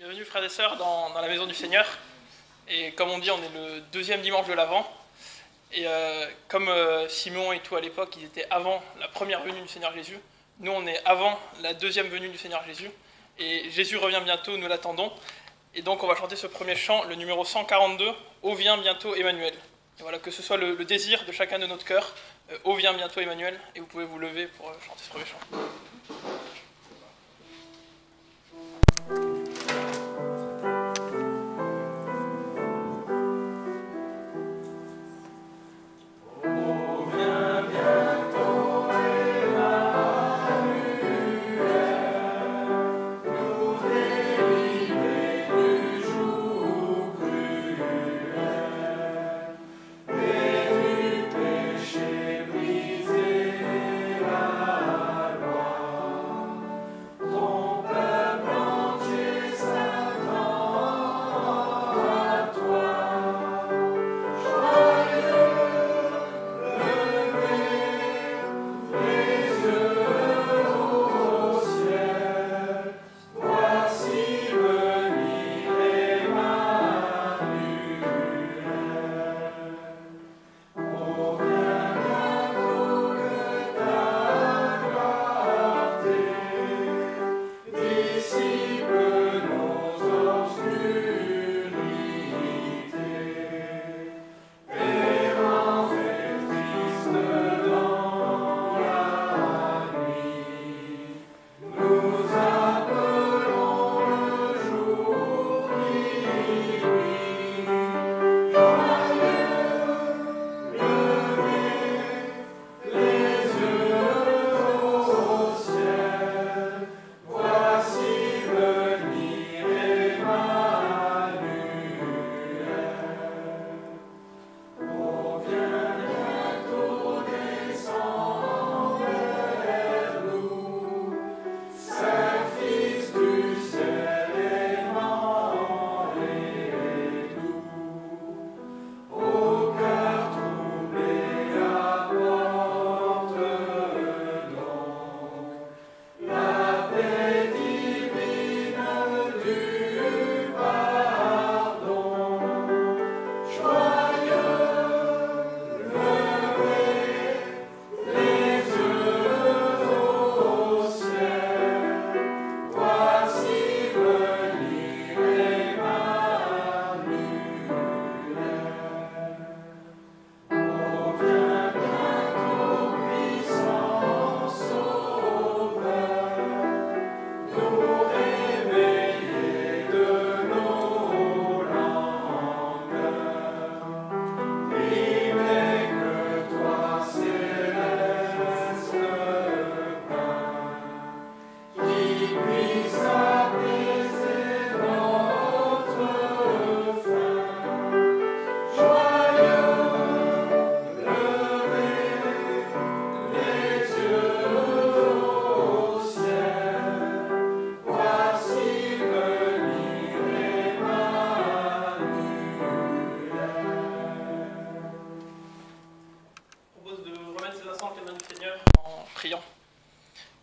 Bienvenue frères et sœurs dans la maison du Seigneur. Et comme on dit, on est le deuxième dimanche de l'Avent. Et comme Simon et tout à l'époque, ils étaient avant la première venue du Seigneur Jésus, nous on est avant la deuxième venue du Seigneur Jésus. Et Jésus revient bientôt, nous l'attendons. Et donc on va chanter ce premier chant, le numéro 142, « Ô vient bientôt Emmanuel ». Et voilà, que ce soit le désir de chacun de notre cœur, « Ô vient bientôt Emmanuel ». Et vous pouvez vous lever pour chanter ce premier chant.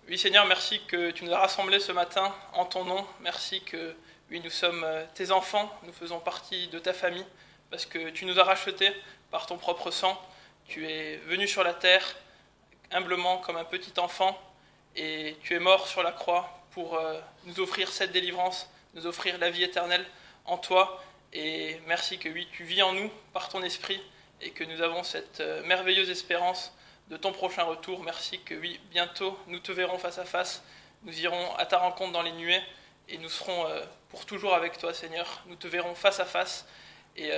Oui Seigneur, merci que tu nous as rassemblés ce matin en ton nom. Merci que oui, nous sommes tes enfants, nous faisons partie de ta famille, parce que tu nous as rachetés par ton propre sang. Tu es venu sur la terre humblement comme un petit enfant et tu es mort sur la croix pour nous offrir cette délivrance, nous offrir la vie éternelle en toi. Et merci que oui, tu vis en nous par ton esprit et que nous avons cette merveilleuse espérance de ton prochain retour. Merci que oui, bientôt nous te verrons face à face, nous irons à ta rencontre dans les nuées et nous serons pour toujours avec toi Seigneur. Nous te verrons face à face et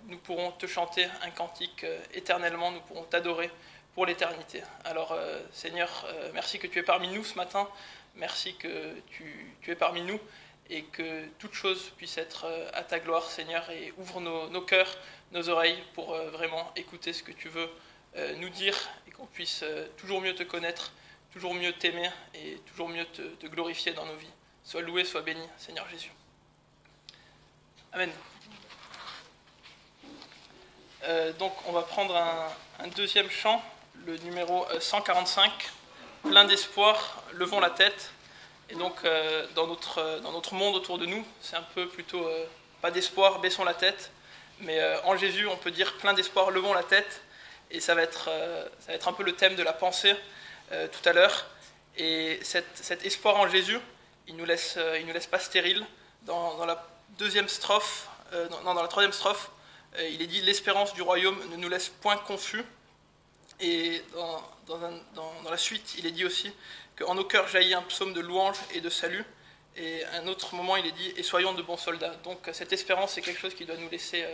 nous pourrons te chanter un cantique éternellement, nous pourrons t'adorer pour l'éternité. Alors Seigneur, merci que tu es parmi nous ce matin, merci que tu es parmi nous et que toute chose puisse être à ta gloire Seigneur, et ouvre nos cœurs, nos oreilles pour vraiment écouter ce que tu veux nous dire et qu'on puisse toujours mieux te connaître, toujours mieux t'aimer et toujours mieux te glorifier dans nos vies. Sois loué, sois béni, Seigneur Jésus. Amen. Donc on va prendre un deuxième chant, le numéro 145, plein d'espoir, levons la tête. Et donc dans notre monde autour de nous, c'est un peu plutôt pas d'espoir, baissons la tête, mais en Jésus, on peut dire plein d'espoir, levons la tête, et ça va être un peu le thème de la pensée tout à l'heure. Et cet espoir en Jésus, il nous laisse pas stériles. Dans la deuxième strophe, dans la troisième strophe, il est dit « L'espérance du royaume ne nous laisse point confus ». Et dans la suite, il est dit aussi qu'en nos cœurs jaillit un psaume de louange et de salut. Et à un autre moment, il est dit « Et soyons de bons soldats ». Donc cette espérance, c'est quelque chose qui doit nous laisser,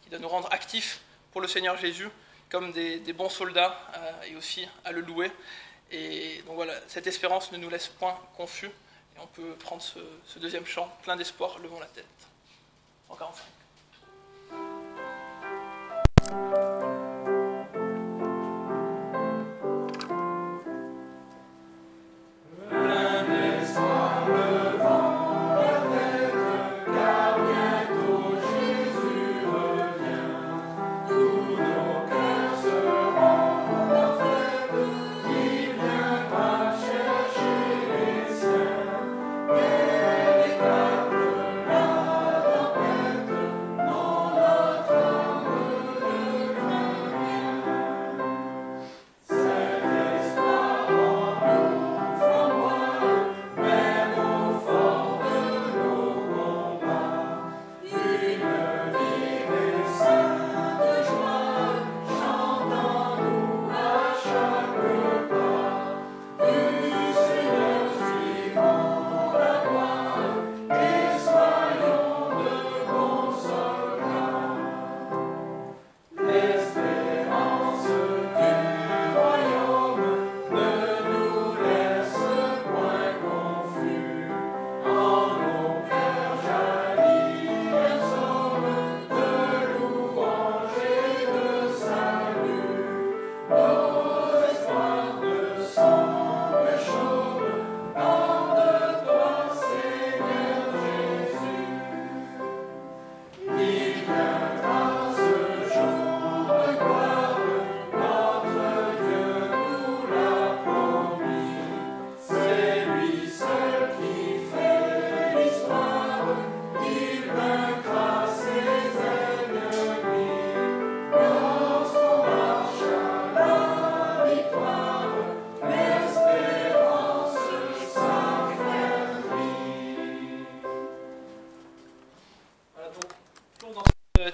qui doit nous rendre actifs pour le Seigneur Jésus, comme des bons soldats, et aussi à le louer. Et donc voilà, cette espérance ne nous laisse point confus. Et on peut prendre ce deuxième chant, plein d'espoir, levons la tête. 145.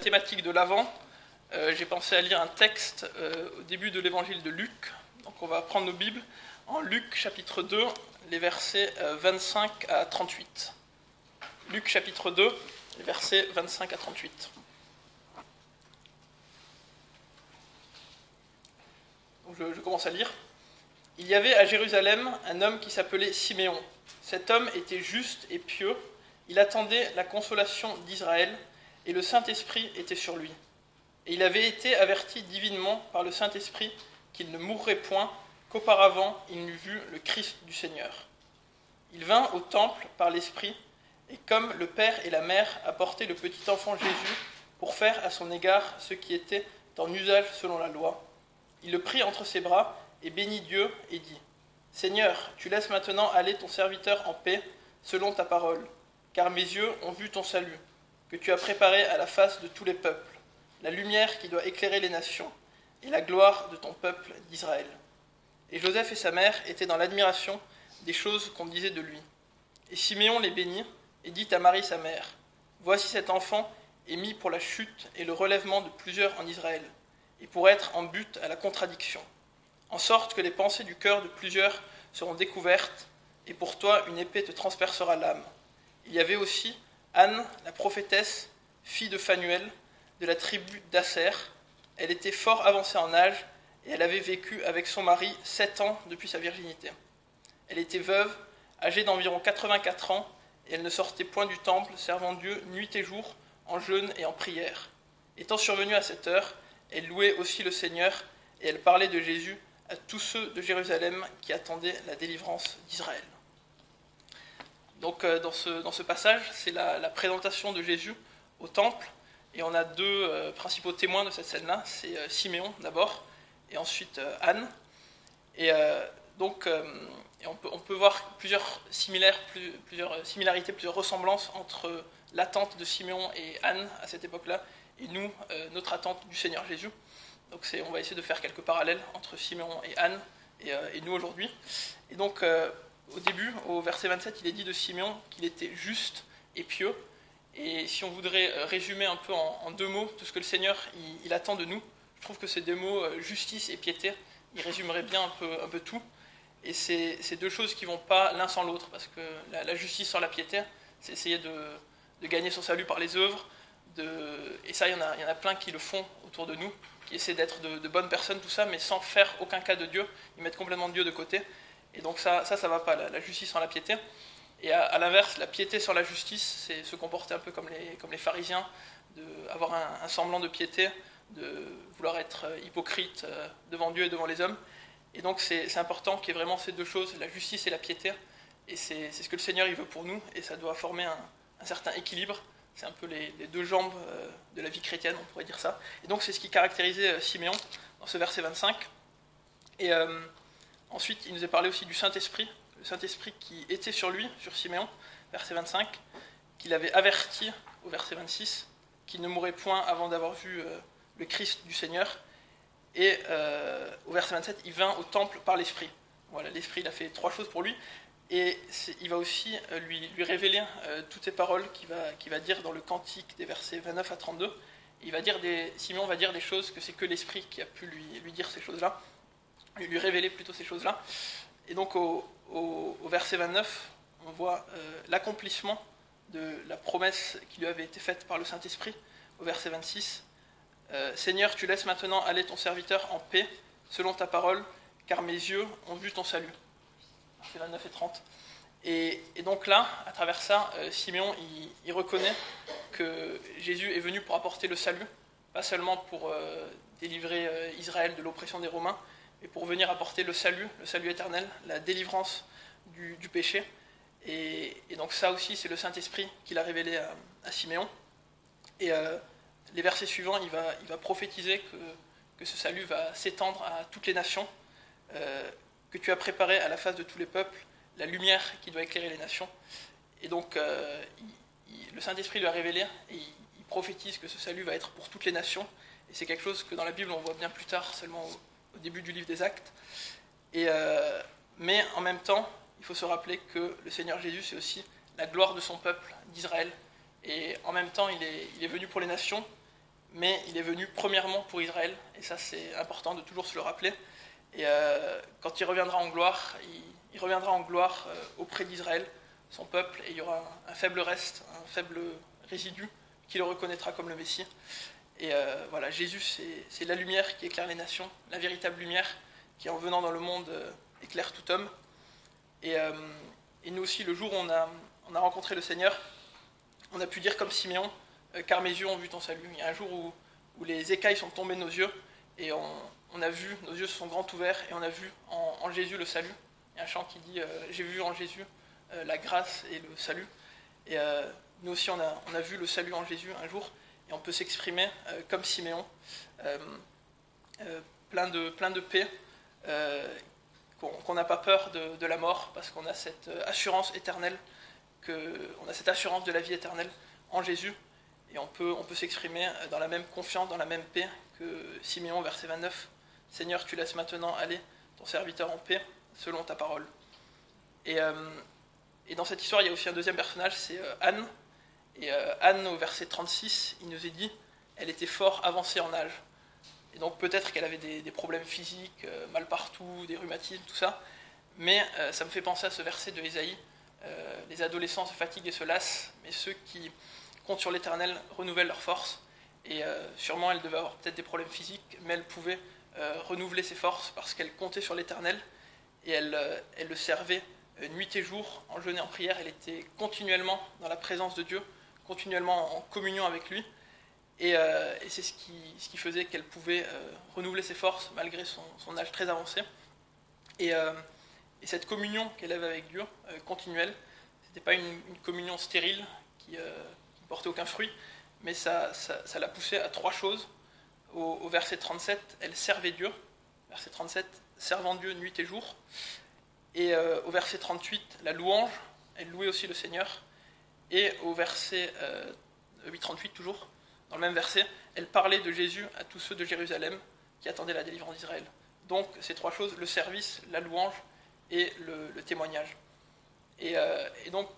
Thématique de l'Avent, j'ai pensé à lire un texte au début de l'évangile de Luc. Donc on va prendre nos Bibles en Luc chapitre 2, les versets 25 à 38. Luc chapitre 2, les versets 25 à 38. Donc je commence à lire. Il y avait à Jérusalem un homme qui s'appelait Siméon. Cet homme était juste et pieux. Il attendait la consolation d'Israël, et le Saint-Esprit était sur lui. Et il avait été averti divinement par le Saint-Esprit qu'il ne mourrait point, qu'auparavant il n'eût vu le Christ du Seigneur. Il vint au temple par l'Esprit, et comme le Père et la Mère apportaient le petit enfant Jésus pour faire à son égard ce qui était en usage selon la loi, il le prit entre ses bras et bénit Dieu et dit : « Seigneur, tu laisses maintenant aller ton serviteur en paix, selon ta parole, car mes yeux ont vu ton salut, que tu as préparé à la face de tous les peuples, la lumière qui doit éclairer les nations, et la gloire de ton peuple d'Israël. » Et Joseph et sa mère étaient dans l'admiration des choses qu'on disait de lui. Et Siméon les bénit, et dit à Marie sa mère : « Voici cet enfant est mis pour la chute et le relèvement de plusieurs en Israël, et pour être en but à la contradiction, en sorte que les pensées du cœur de plusieurs seront découvertes, et pour toi une épée te transpercera l'âme. » Il y avait aussi Anne, la prophétesse, fille de Phanuel, de la tribu d'Asser. Elle était fort avancée en âge, et elle avait vécu avec son mari 7 ans depuis sa virginité. Elle était veuve, âgée d'environ 84 ans, et elle ne sortait point du temple, servant Dieu nuit et jour, en jeûne et en prière. Étant survenue à cette heure, elle louait aussi le Seigneur, et elle parlait de Jésus à tous ceux de Jérusalem qui attendaient la délivrance d'Israël. Donc dans ce passage, c'est la présentation de Jésus au temple, et on a deux principaux témoins de cette scène-là, c'est Siméon d'abord, et ensuite Anne. Et Et on peut voir plusieurs similarités, plusieurs ressemblances entre l'attente de Siméon et Anne à cette époque-là, et nous, notre attente du Seigneur Jésus. Donc on va essayer de faire quelques parallèles entre Siméon et Anne et nous aujourd'hui. Et donc au début, au verset 27, il est dit de Siméon qu'il était juste et pieux. Et si on voudrait résumer un peu en deux mots tout ce que le Seigneur il attend de nous, je trouve que ces deux mots, justice et piété, ils résumeraient bien un peu tout. Et c'est deux choses qui ne vont pas l'un sans l'autre, parce que la justice sans la piété, c'est essayer de gagner son salut par les œuvres, et ça, il y en a plein qui le font autour de nous, qui essaient d'être de bonnes personnes, tout ça, mais sans faire aucun cas de Dieu, ils mettent complètement Dieu de côté, et donc ça va pas, la justice sans la piété. Et à l'inverse, la piété sans la justice, c'est se comporter un peu comme les pharisiens, avoir un semblant de piété, de vouloir être hypocrite devant Dieu et devant les hommes. Et donc c'est important qu'il y ait vraiment ces deux choses, la justice et la piété, et c'est ce que le Seigneur il veut pour nous, et ça doit former un certain équilibre. C'est un peu les deux jambes de la vie chrétienne, on pourrait dire ça. Et donc c'est ce qui caractérisait Siméon dans ce verset 25. Et ensuite, il nous est parlé aussi du Saint-Esprit, le Saint-Esprit qui était sur lui, sur Siméon, verset 25, qu'il avait averti au verset 26, qu'il ne mourrait point avant d'avoir vu le Christ du Seigneur. Et au verset 27, il vint au temple par l'Esprit. Voilà, l'Esprit, il a fait trois choses pour lui. Et il va aussi lui révéler toutes ces paroles qu'il va dire dans le cantique des versets 29 à 32. Et Simeon va dire des choses que c'est que l'Esprit qui a pu lui dire ces choses-là, lui révéler plutôt ces choses-là. Et donc au verset 29, on voit l'accomplissement de la promesse qui lui avait été faite par le Saint-Esprit. Au verset 26, Seigneur, tu laisses maintenant aller ton serviteur en paix, selon ta parole, car mes yeux ont vu ton salut. Verset 29 et 30. Et donc là, à travers ça, Siméon, il reconnaît que Jésus est venu pour apporter le salut, pas seulement pour délivrer Israël de l'oppression des Romains, mais pour venir apporter le salut éternel, la délivrance du péché. Et donc ça aussi, c'est le Saint-Esprit qui l'a révélé à Siméon. Et les versets suivants, il va prophétiser que ce salut va s'étendre à toutes les nations, que tu as préparé à la face de tous les peuples, la lumière qui doit éclairer les nations. Et donc, le Saint-Esprit lui a révélé, et il prophétise que ce salut va être pour toutes les nations. Et c'est quelque chose que dans la Bible, on voit bien plus tard, seulement au début du livre des Actes. Mais en même temps, il faut se rappeler que le Seigneur Jésus, c'est aussi la gloire de son peuple, d'Israël. Et en même temps, il est venu pour les nations, mais il est venu premièrement pour Israël. Et ça, c'est important de toujours se le rappeler. Et quand il reviendra en gloire, il reviendra en gloire auprès d'Israël, son peuple, et il y aura un faible reste, un faible résidu qui le reconnaîtra comme le Messie. Et voilà, Jésus, c'est la lumière qui éclaire les nations, la véritable lumière qui, en venant dans le monde, éclaire tout homme. Et nous aussi, le jour où on a rencontré le Seigneur, on a pu dire comme Siméon, car mes yeux ont vu ton salut. Il y a un jour où les écailles sont tombées de nos yeux, et on a vu, nos yeux se sont grands ouverts, et on a vu en Jésus le salut. Il y a un chant qui dit j'ai vu en Jésus la grâce et le salut. Et nous aussi, on a vu le salut en Jésus un jour, et on peut s'exprimer comme Siméon, plein de paix, qu'on n'a pas peur de la mort, parce qu'on a cette assurance éternelle, on a cette assurance de la vie éternelle en Jésus, et on peut s'exprimer dans la même confiance, dans la même paix que Siméon, verset 29. Seigneur, tu laisses maintenant aller ton serviteur en paix, selon ta parole. Et dans cette histoire, il y a aussi un deuxième personnage, c'est Anne. Et Anne, au verset 36, il nous est dit, elle était fort avancée en âge. Et donc peut-être qu'elle avait des problèmes physiques, mal partout, des rhumatismes, tout ça. Mais ça me fait penser à ce verset de Ésaïe, les adolescents se fatiguent et se lassent, mais ceux qui comptent sur l'Éternel renouvellent leurs forces. Et sûrement, elle devait avoir peut-être des problèmes physiques, mais elle pouvait renouveler ses forces parce qu'elle comptait sur l'Éternel. Et elle le servait nuit et jour, en jeûne et en prière. Elle était continuellement dans la présence de Dieu, continuellement en communion avec lui. Et c'est ce qui faisait qu'elle pouvait renouveler ses forces malgré son âge très avancé. Et cette communion qu'elle avait avec Dieu, continuelle, ce n'était pas une communion stérile qui ne portait aucun fruit, mais ça l'a poussée à trois choses. Au verset 37, elle servait Dieu. Verset 37, servant Dieu nuit et jour. Et au verset 38, la louange, elle louait aussi le Seigneur. Et au verset 8-38 toujours, dans le même verset, elle parlait de Jésus à tous ceux de Jérusalem qui attendaient la délivrance d'Israël. Donc ces trois choses, le service, la louange et le témoignage. Et donc,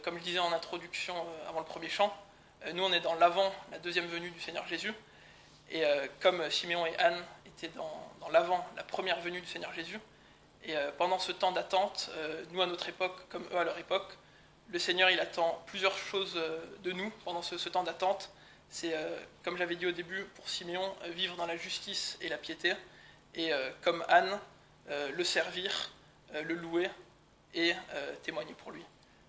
comme je disais en introduction avant le premier chant, nous on est dans l'avant, la deuxième venue du Seigneur Jésus. Et comme Siméon et Anne étaient dans l'avant, la première venue du Seigneur Jésus, et pendant ce temps d'attente, nous à notre époque, comme eux à leur époque, le Seigneur il attend plusieurs choses de nous pendant ce temps d'attente. C'est, comme j'avais dit au début, pour Siméon, vivre dans la justice et la piété, et comme Anne, le servir, le louer et témoigner pour lui.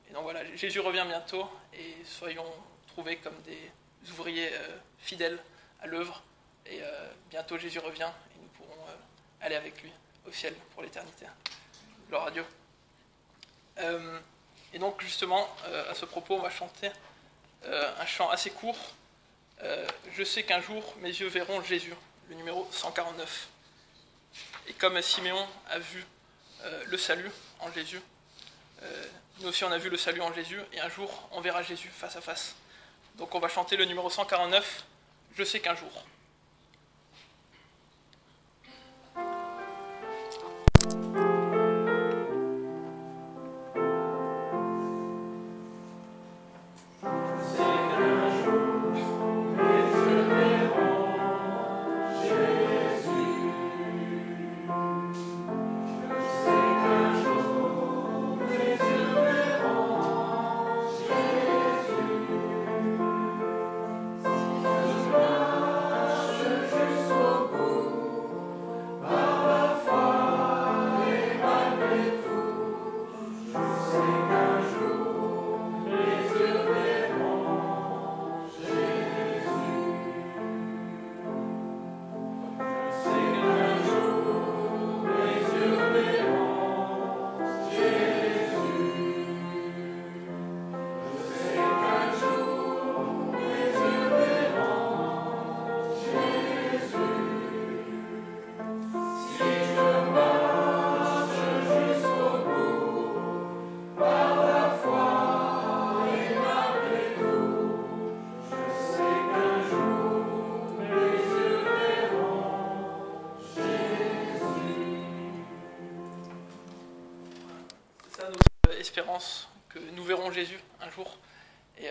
Et donc voilà, Jésus revient bientôt, et soyons trouvés comme des ouvriers fidèles à l'œuvre, et bientôt Jésus revient, et nous pourrons aller avec lui au ciel pour l'éternité. Gloire à Dieu. Et donc justement, à ce propos, on va chanter un chant assez court. Je sais qu'un jour, mes yeux verront Jésus, le numéro 149. Et comme Siméon a vu le salut en Jésus, nous aussi on a vu le salut en Jésus, et un jour, on verra Jésus face à face. Donc on va chanter le numéro 149, Je sais qu'un jour. Espérance que nous verrons Jésus un jour. Et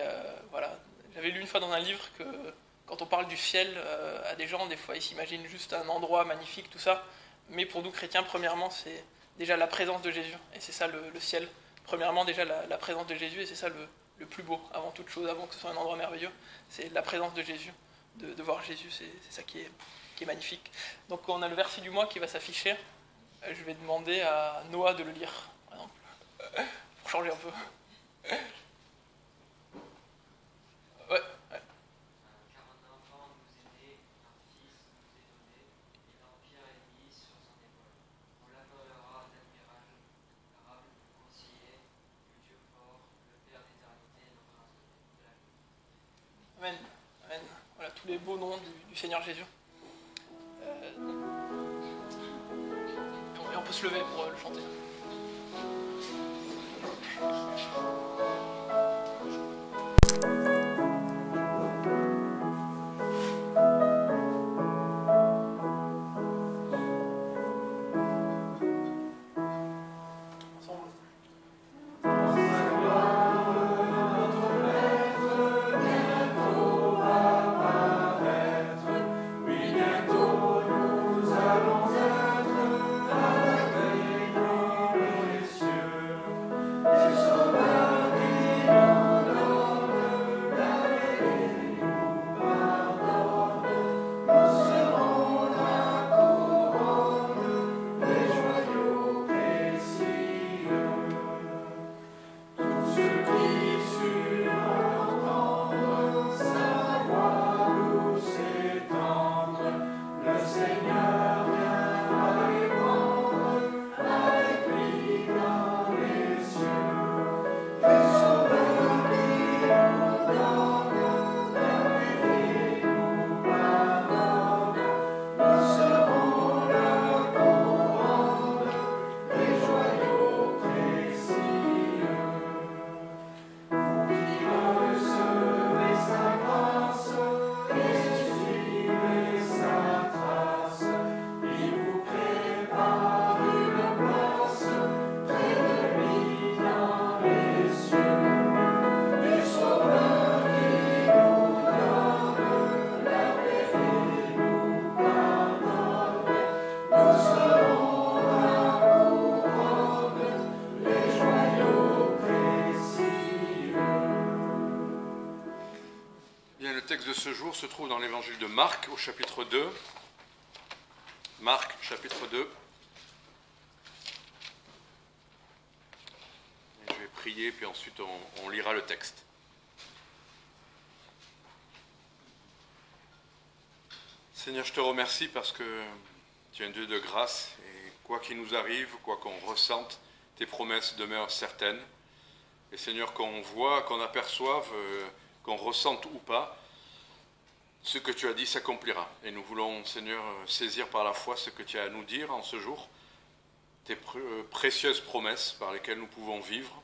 voilà, j'avais lu une fois dans un livre que quand on parle du ciel à des gens, des fois ils s'imaginent juste un endroit magnifique, tout ça. Mais pour nous chrétiens, premièrement, c'est déjà la présence de Jésus. Et c'est ça le ciel. Premièrement, déjà la présence de Jésus, et c'est ça le plus beau, avant toute chose, avant que ce soit un endroit merveilleux. C'est la présence de Jésus, de voir Jésus, c'est ça qui est magnifique. Donc on a le verset du mois qui va s'afficher. Je vais demander à Noah de le lire, par exemple. Pour changer un peu. Ouais. Car un enfant nous est né, un fils nous est donné, et l'empire est mis sur son épaule. On l'appellera l'admirable, le conseiller, le Dieu fort, le Père d'éternité, le prince de la vie. Amen. Amen. Voilà tous les beaux noms du Seigneur Jésus. Et on peut se lever pour le chanter. Bientôt nous allons être à l'accueil Bien, le texte de ce jour se trouve dans l'évangile de Marc au chapitre 2. Marc, chapitre 2. Et je vais prier, puis ensuite on lira le texte. Seigneur, je te remercie parce que tu es un Dieu de grâce et quoi qu'il nous arrive, quoi qu'on ressente, tes promesses demeurent certaines. Et Seigneur, qu'on voit, qu'on aperçoive, qu'on ressente ou pas, ce que tu as dit s'accomplira. Et nous voulons, Seigneur, saisir par la foi ce que tu as à nous dire en ce jour, tes précieuses promesses par lesquelles nous pouvons vivre,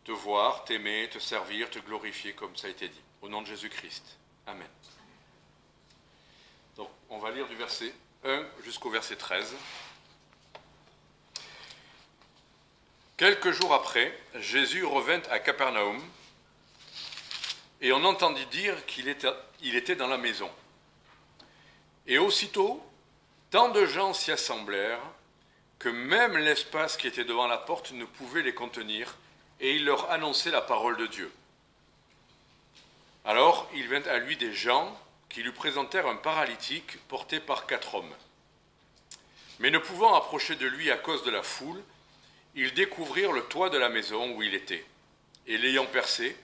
te voir, t'aimer, te servir, te glorifier comme ça a été dit. Au nom de Jésus-Christ. Amen. Donc, on va lire du verset 1 jusqu'au verset 13. Quelques jours après, Jésus revint à Capernaum, et on entendit dire qu'il était dans la maison. Et aussitôt, tant de gens s'y assemblèrent que même l'espace qui était devant la porte ne pouvait les contenir, et il leur annonçait la parole de Dieu. Alors, il vint à lui des gens qui lui présentèrent un paralytique porté par 4 hommes. Mais ne pouvant approcher de lui à cause de la foule, ils découvrirent le toit de la maison où il était, et l'ayant percé,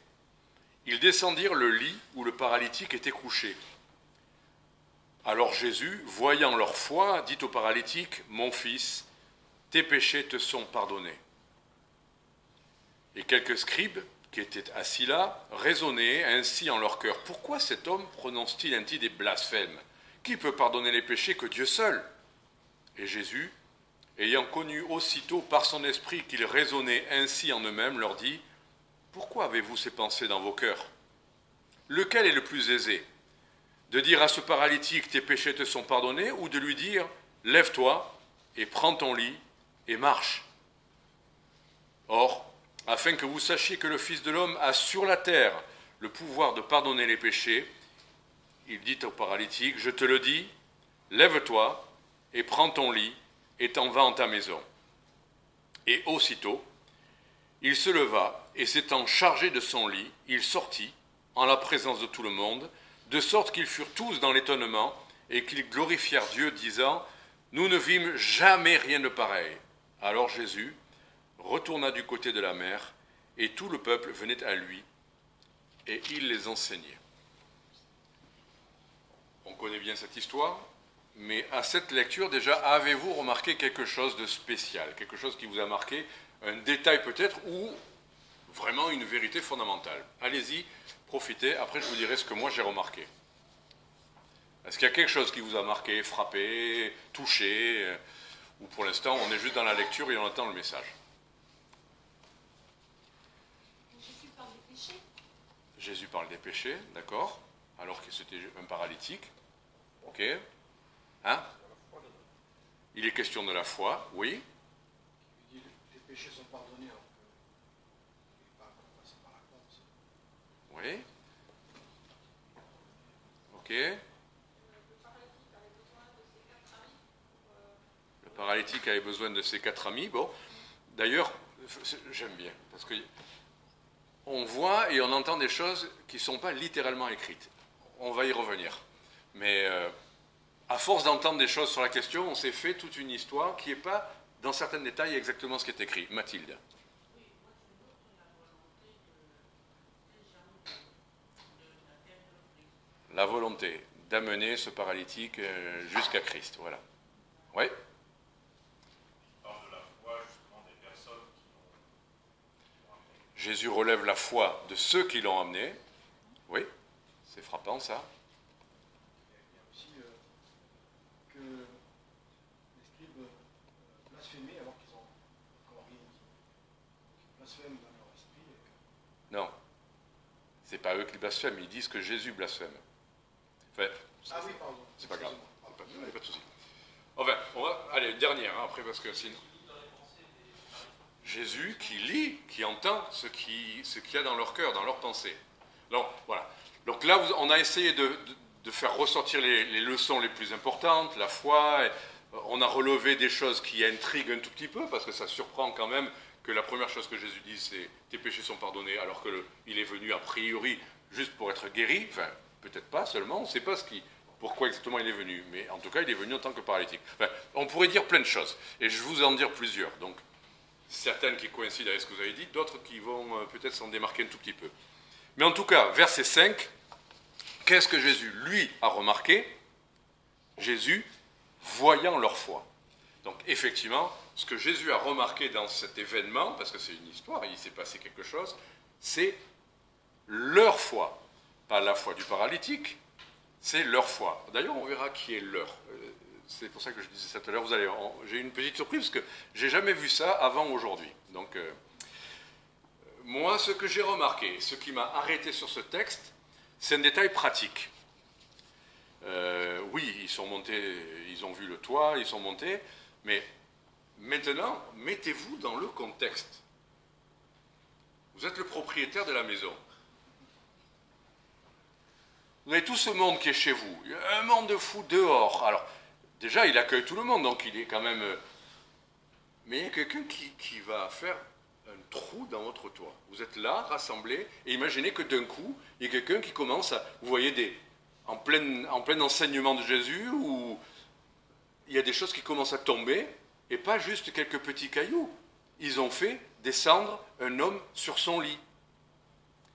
ils descendirent le lit où le paralytique était couché. Alors Jésus, voyant leur foi, dit au paralytique, « Mon fils, tes péchés te sont pardonnés. » Et quelques scribes, qui étaient assis là, raisonnaient ainsi en leur cœur, « Pourquoi cet homme prononce-t-il ainsi des blasphèmes? Qui peut pardonner les péchés que Dieu seul ?» Et Jésus, ayant connu aussitôt par son esprit qu'ils raisonnaient ainsi en eux-mêmes, leur dit, « Pourquoi avez-vous ces pensées dans vos cœurs? Lequel est le plus aisé? De dire à ce paralytique, tes péchés te sont pardonnés, ou de lui dire, lève-toi et prends ton lit et marche? Or, afin que vous sachiez que le Fils de l'homme a sur la terre le pouvoir de pardonner les péchés, il dit au paralytique, je te le dis, lève-toi et prends ton lit et t'en vas en ta maison. Et aussitôt, il se leva, et s'étant chargé de son lit, il sortit, en la présence de tout le monde, de sorte qu'ils furent tous dans l'étonnement, et qu'ils glorifièrent Dieu, disant, « Nous ne vîmes jamais rien de pareil. » Alors Jésus retourna du côté de la mer, et tout le peuple venait à lui, et il les enseignait. On connaît bien cette histoire, mais à cette lecture, déjà, avez-vous remarqué quelque chose de spécial, quelque chose qui vous a marqué, un détail peut-être, ou vraiment une vérité fondamentale? Allez-y, profitez, après je vous dirai ce que moi j'ai remarqué. Est-ce qu'il y a quelque chose qui vous a marqué, frappé, touché, ou pour l'instant on est juste dans la lecture et on attend le message? Jésus parle des péchés. Jésus parle des péchés, d'accord, alors que c'était un paralytique. Ok. Hein? Il est question de la foi, oui. Il dit les péchés sont pardonnés, alors que il n'est pas passé par la croix. Oui. Ok. Le paralytique avait besoin de ses 4 amis. Bon, d'ailleurs, j'aime bien, parce que on voit et on entend des choses qui ne sont pas littéralement écrites. On va y revenir. Mais à force d'entendre des choses sur la question, on s'est fait toute une histoire qui n'est pas, dans certains détails, exactement ce qui est écrit. Mathilde. La volonté d'amener ce paralytique jusqu'à Christ. Voilà. Oui. Jésus relève la foi de ceux qui l'ont amené. Oui, c'est frappant ça. Il y a aussi que les scribes blasphémaient alors qu'ils n'ont encore rien dit. Ils blasphèment dans leur esprit. Non, c'est pas eux qui blasphèment, ils disent que Jésus blasphème. Enfin, Ah oui, pardon. c'est pas grave, pas de souci. Enfin, on va, allez, une dernière, hein, après, parce que sinon... Jésus qui lit, qui entend ce qu'il y a dans leur cœur, dans leur pensée. Donc, voilà. Donc là, on a essayé de faire ressortir les leçons les plus importantes, la foi. On a relevé des choses qui intriguent un tout petit peu, parce que ça surprend quand même que la première chose que Jésus dit, c'est « tes péchés sont pardonnés », alors qu'il est venu a priori juste pour être guéri, enfin, peut-être pas seulement, on ne sait pas pourquoi exactement il est venu, mais en tout cas, il est venu en tant que paralytique. Enfin, on pourrait dire plein de choses, et je vais vous en dire plusieurs. Donc, certaines qui coïncident avec ce que vous avez dit, d'autres qui vont peut-être s'en démarquer un tout petit peu. Mais en tout cas, verset 5, qu'est-ce que Jésus, lui, a remarqué? Jésus, voyant leur foi. Donc, effectivement, ce que Jésus a remarqué dans cet événement, parce que c'est une histoire, il s'est passé quelque chose, c'est leur foi. Pas la foi du paralytique, c'est leur foi. D'ailleurs, on verra qui est leur. C'est pour ça que je disais ça tout à l'heure. J'ai une petite surprise, parce que j'ai jamais vu ça avant aujourd'hui. Donc, moi, ce que j'ai remarqué, ce qui m'a arrêté sur ce texte, c'est un détail pratique. Oui, ils sont montés, ils ont vu le toit, ils sont montés, mais maintenant, mettez-vous dans le contexte. Vous êtes le propriétaire de la maison. Vous avez tout ce monde qui est chez vous. Il y a un monde de fous dehors. Alors, déjà, il accueille tout le monde, donc il est quand même... Mais il y a quelqu'un qui va faire un trou dans votre toit. Vous êtes là, rassemblés, et imaginez que d'un coup, il y a quelqu'un qui commence à... Vous voyez, en plein enseignement de Jésus, où il y a des choses qui commencent à tomber, et pas juste quelques petits cailloux. Ils ont fait descendre un homme sur son lit.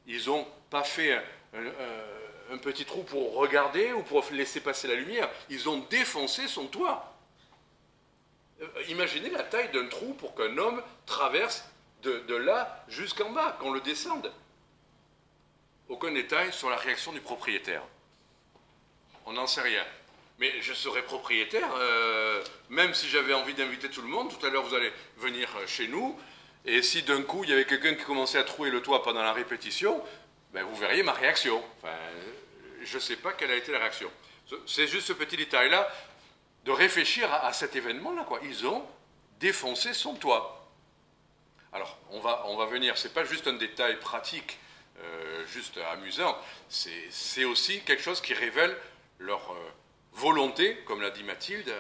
Ils n'ont pas fait un petit trou pour regarder ou pour laisser passer la lumière. Ils ont défoncé son toit. Imaginez la taille d'un trou pour qu'un homme traverse de là jusqu'en bas, qu'on le descende. Aucun détail sur la réaction du propriétaire. On n'en sait rien. Mais je serais propriétaire, même si j'avais envie d'inviter tout le monde. Tout à l'heure, vous allez venir chez nous, et si d'un coup, il y avait quelqu'un qui commençait à trouer le toit pendant la répétition, ben, vous verriez ma réaction. Enfin, je ne sais pas quelle a été la réaction. C'est juste ce petit détail-là, de réfléchir à cet événement-là, quoi. Ils ont défoncé son toit. Alors, on va venir, ce n'est pas juste un détail pratique, juste amusant, c'est aussi quelque chose qui révèle leur volonté, comme l'a dit Mathilde,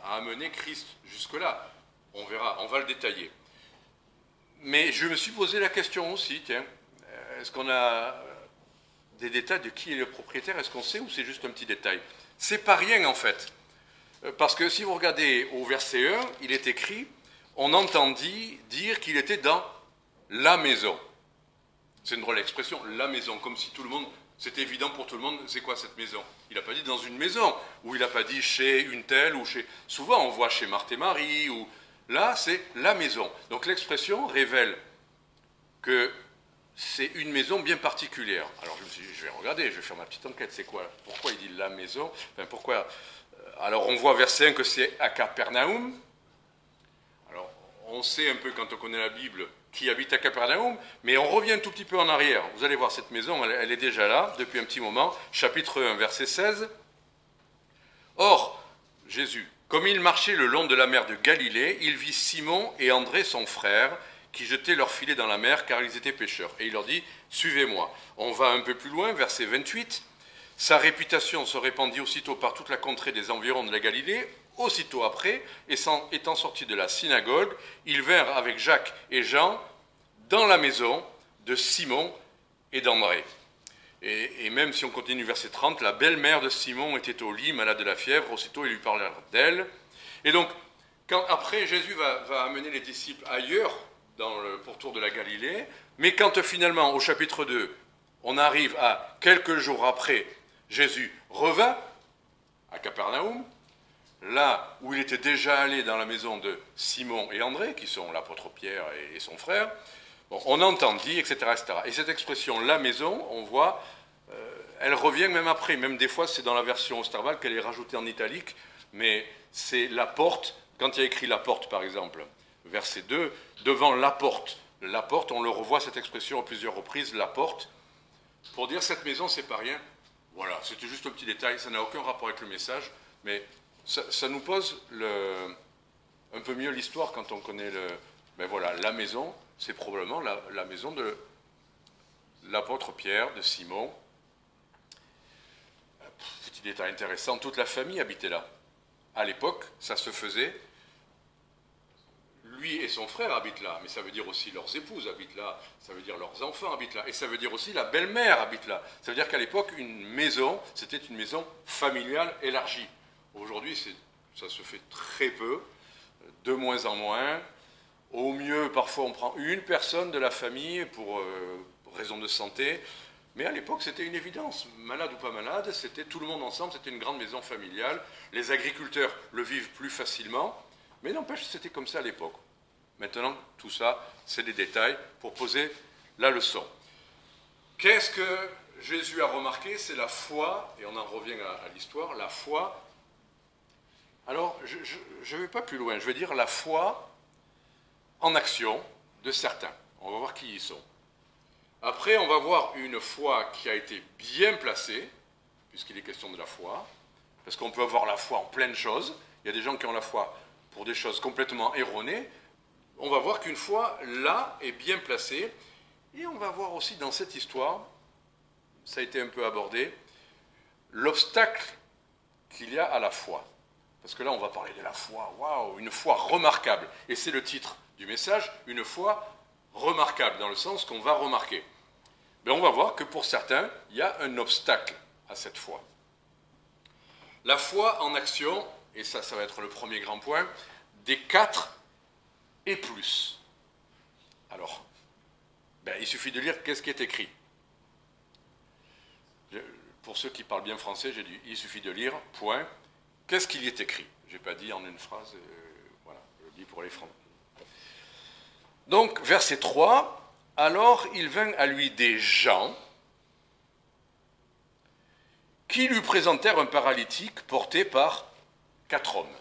à amener Christ jusque-là. On verra, on va le détailler. Mais je me suis posé la question aussi, tiens, est-ce qu'on a des détails de qui est le propriétaire? Est-ce qu'on sait ou c'est juste un petit détail? C'est pas rien en fait. Parce que si vous regardez au verset 1, il est écrit, on entendit dire qu'il était dans la maison. C'est une drôle d'expression, la maison, comme si tout le monde, c'était évident pour tout le monde, c'est quoi cette maison? Il n'a pas dit dans une maison, ou il n'a pas dit chez une telle, ou chez... Souvent on voit chez Marthe et Marie, ou... Là, c'est la maison. Donc l'expression révèle que c'est une maison bien particulière. Alors je me suis dit, je vais regarder, je vais faire ma petite enquête, c'est quoi? Pourquoi il dit la maison? Enfin, pourquoi... Alors on voit verset 1 que c'est à Capernaum. Alors on sait un peu quand on connaît la Bible qui habite à Capernaum, mais on revient un tout petit peu en arrière. Vous allez voir cette maison, elle est déjà là depuis un petit moment. Chapitre 1, verset 16. Or, Jésus, comme il marchait le long de la mer de Galilée, il vit Simon et André son frère qui jetaient leurs filets dans la mer car ils étaient pêcheurs. Et il leur dit, suivez-moi. On va un peu plus loin, verset 28. Sa réputation se répandit aussitôt par toute la contrée des environs de la Galilée. Aussitôt après, étant sortis de la synagogue, ils vinrent avec Jacques et Jean dans la maison de Simon et d'André. Et même si on continue verset 30, la belle-mère de Simon était au lit, malade de la fièvre. Aussitôt, ils lui parlèrent d'elle. Et donc, après, Jésus va amener les disciples ailleurs, dans le pourtour de la Galilée. Mais quand finalement, au chapitre 2, on arrive à quelques jours après, Jésus revint à Capernaum, là où il était déjà allé dans la maison de Simon et André, qui sont l'apôtre Pierre et son frère, bon, on entendit, etc., etc. Et cette expression « la maison », on voit, elle revient même après, même des fois c'est dans la version Osterwald qu'elle est rajoutée en italique, mais c'est la porte, quand il y a écrit la porte par exemple, verset 2, devant la porte, on le revoit cette expression à plusieurs reprises, la porte, pour dire cette maison c'est pas rien. Voilà, c'était juste un petit détail, ça n'a aucun rapport avec le message, mais ça nous pose un peu mieux l'histoire quand on connaît ben voilà, la maison, c'est probablement la maison de l'apôtre Pierre, de Simon. Petit détail intéressant, toute la famille habitait là. À l'époque, ça se faisait. lui et son frère habitent là, mais ça veut dire aussi leurs épouses habitent là, ça veut dire leurs enfants habitent là, et ça veut dire aussi la belle-mère habite là. Ça veut dire qu'à l'époque, une maison, c'était une maison familiale élargie. Aujourd'hui, ça se fait très peu, de moins en moins. Au mieux, parfois, on prend une personne de la famille pour raison de santé, mais à l'époque, c'était une évidence. Malade ou pas malade, c'était tout le monde ensemble, c'était une grande maison familiale. Les agriculteurs le vivent plus facilement, mais n'empêche, c'était comme ça à l'époque. Maintenant, tout ça, c'est des détails pour poser la leçon. Qu'est-ce que Jésus a remarqué? C'est la foi, et on en revient à l'histoire, la foi. Alors, je ne vais pas plus loin, je vais dire la foi en action de certains. On va voir qui ils sont. Après, on va voir une foi qui a été bien placée, puisqu'il est question de la foi, parce qu'on peut avoir la foi en plein de choses. Il y a des gens qui ont la foi pour des choses complètement erronées. On va voir qu'une foi, là, est bien placée. Et on va voir aussi dans cette histoire, ça a été un peu abordé, l'obstacle qu'il y a à la foi. Parce que là, on va parler de la foi. Waouh, une foi remarquable. Et c'est le titre du message, une foi remarquable, dans le sens qu'on va remarquer. Mais on va voir que pour certains, il y a un obstacle à cette foi. La foi en action, et ça va être le premier grand point, des 4 et plus. Alors, il suffit de lire qu'est-ce qui est écrit. Pour ceux qui parlent bien français, j'ai dit, il suffit de lire, point, qu'est-ce qu'il y est écrit. Je n'ai pas dit en une phrase, voilà, je le dis pour les francs. Donc, verset 3, alors il vint à lui des gens qui lui présentèrent un paralytique porté par 4 hommes.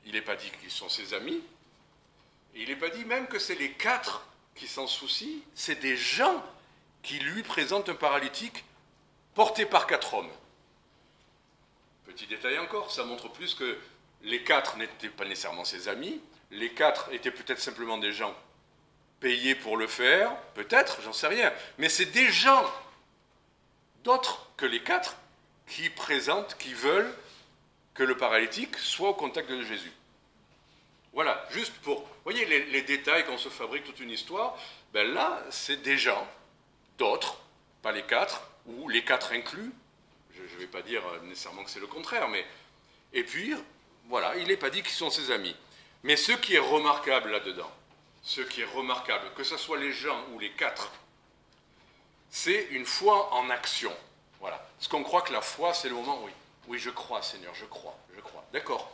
Il n'est pas dit qu'ils sont ses amis, et il n'est pas dit même que c'est les 4 qui s'en soucient, c'est des gens qui lui présentent un paralytique porté par 4 hommes. Petit détail encore, ça montre plus que les 4 n'étaient pas nécessairement ses amis, les 4 étaient peut-être simplement des gens payés pour le faire, peut-être, j'en sais rien, mais c'est des gens d'autres que les 4 qui présentent, qui veulent que le paralytique soit au contact de Jésus. Voilà, juste pour... Vous voyez les détails qu'on se fabrique toute une histoire, là, c'est des gens d'autres, pas les 4, ou les 4 inclus, je ne vais pas dire nécessairement que c'est le contraire, mais... Et puis, voilà, il n'est pas dit qu'ils sont ses amis. Mais ce qui est remarquable là-dedans, ce qui est remarquable, que ce soit les gens ou les 4, c'est une foi en action. Voilà. Parce qu'on croit que la foi, c'est le moment où, oui, je crois, Seigneur, je crois. D'accord.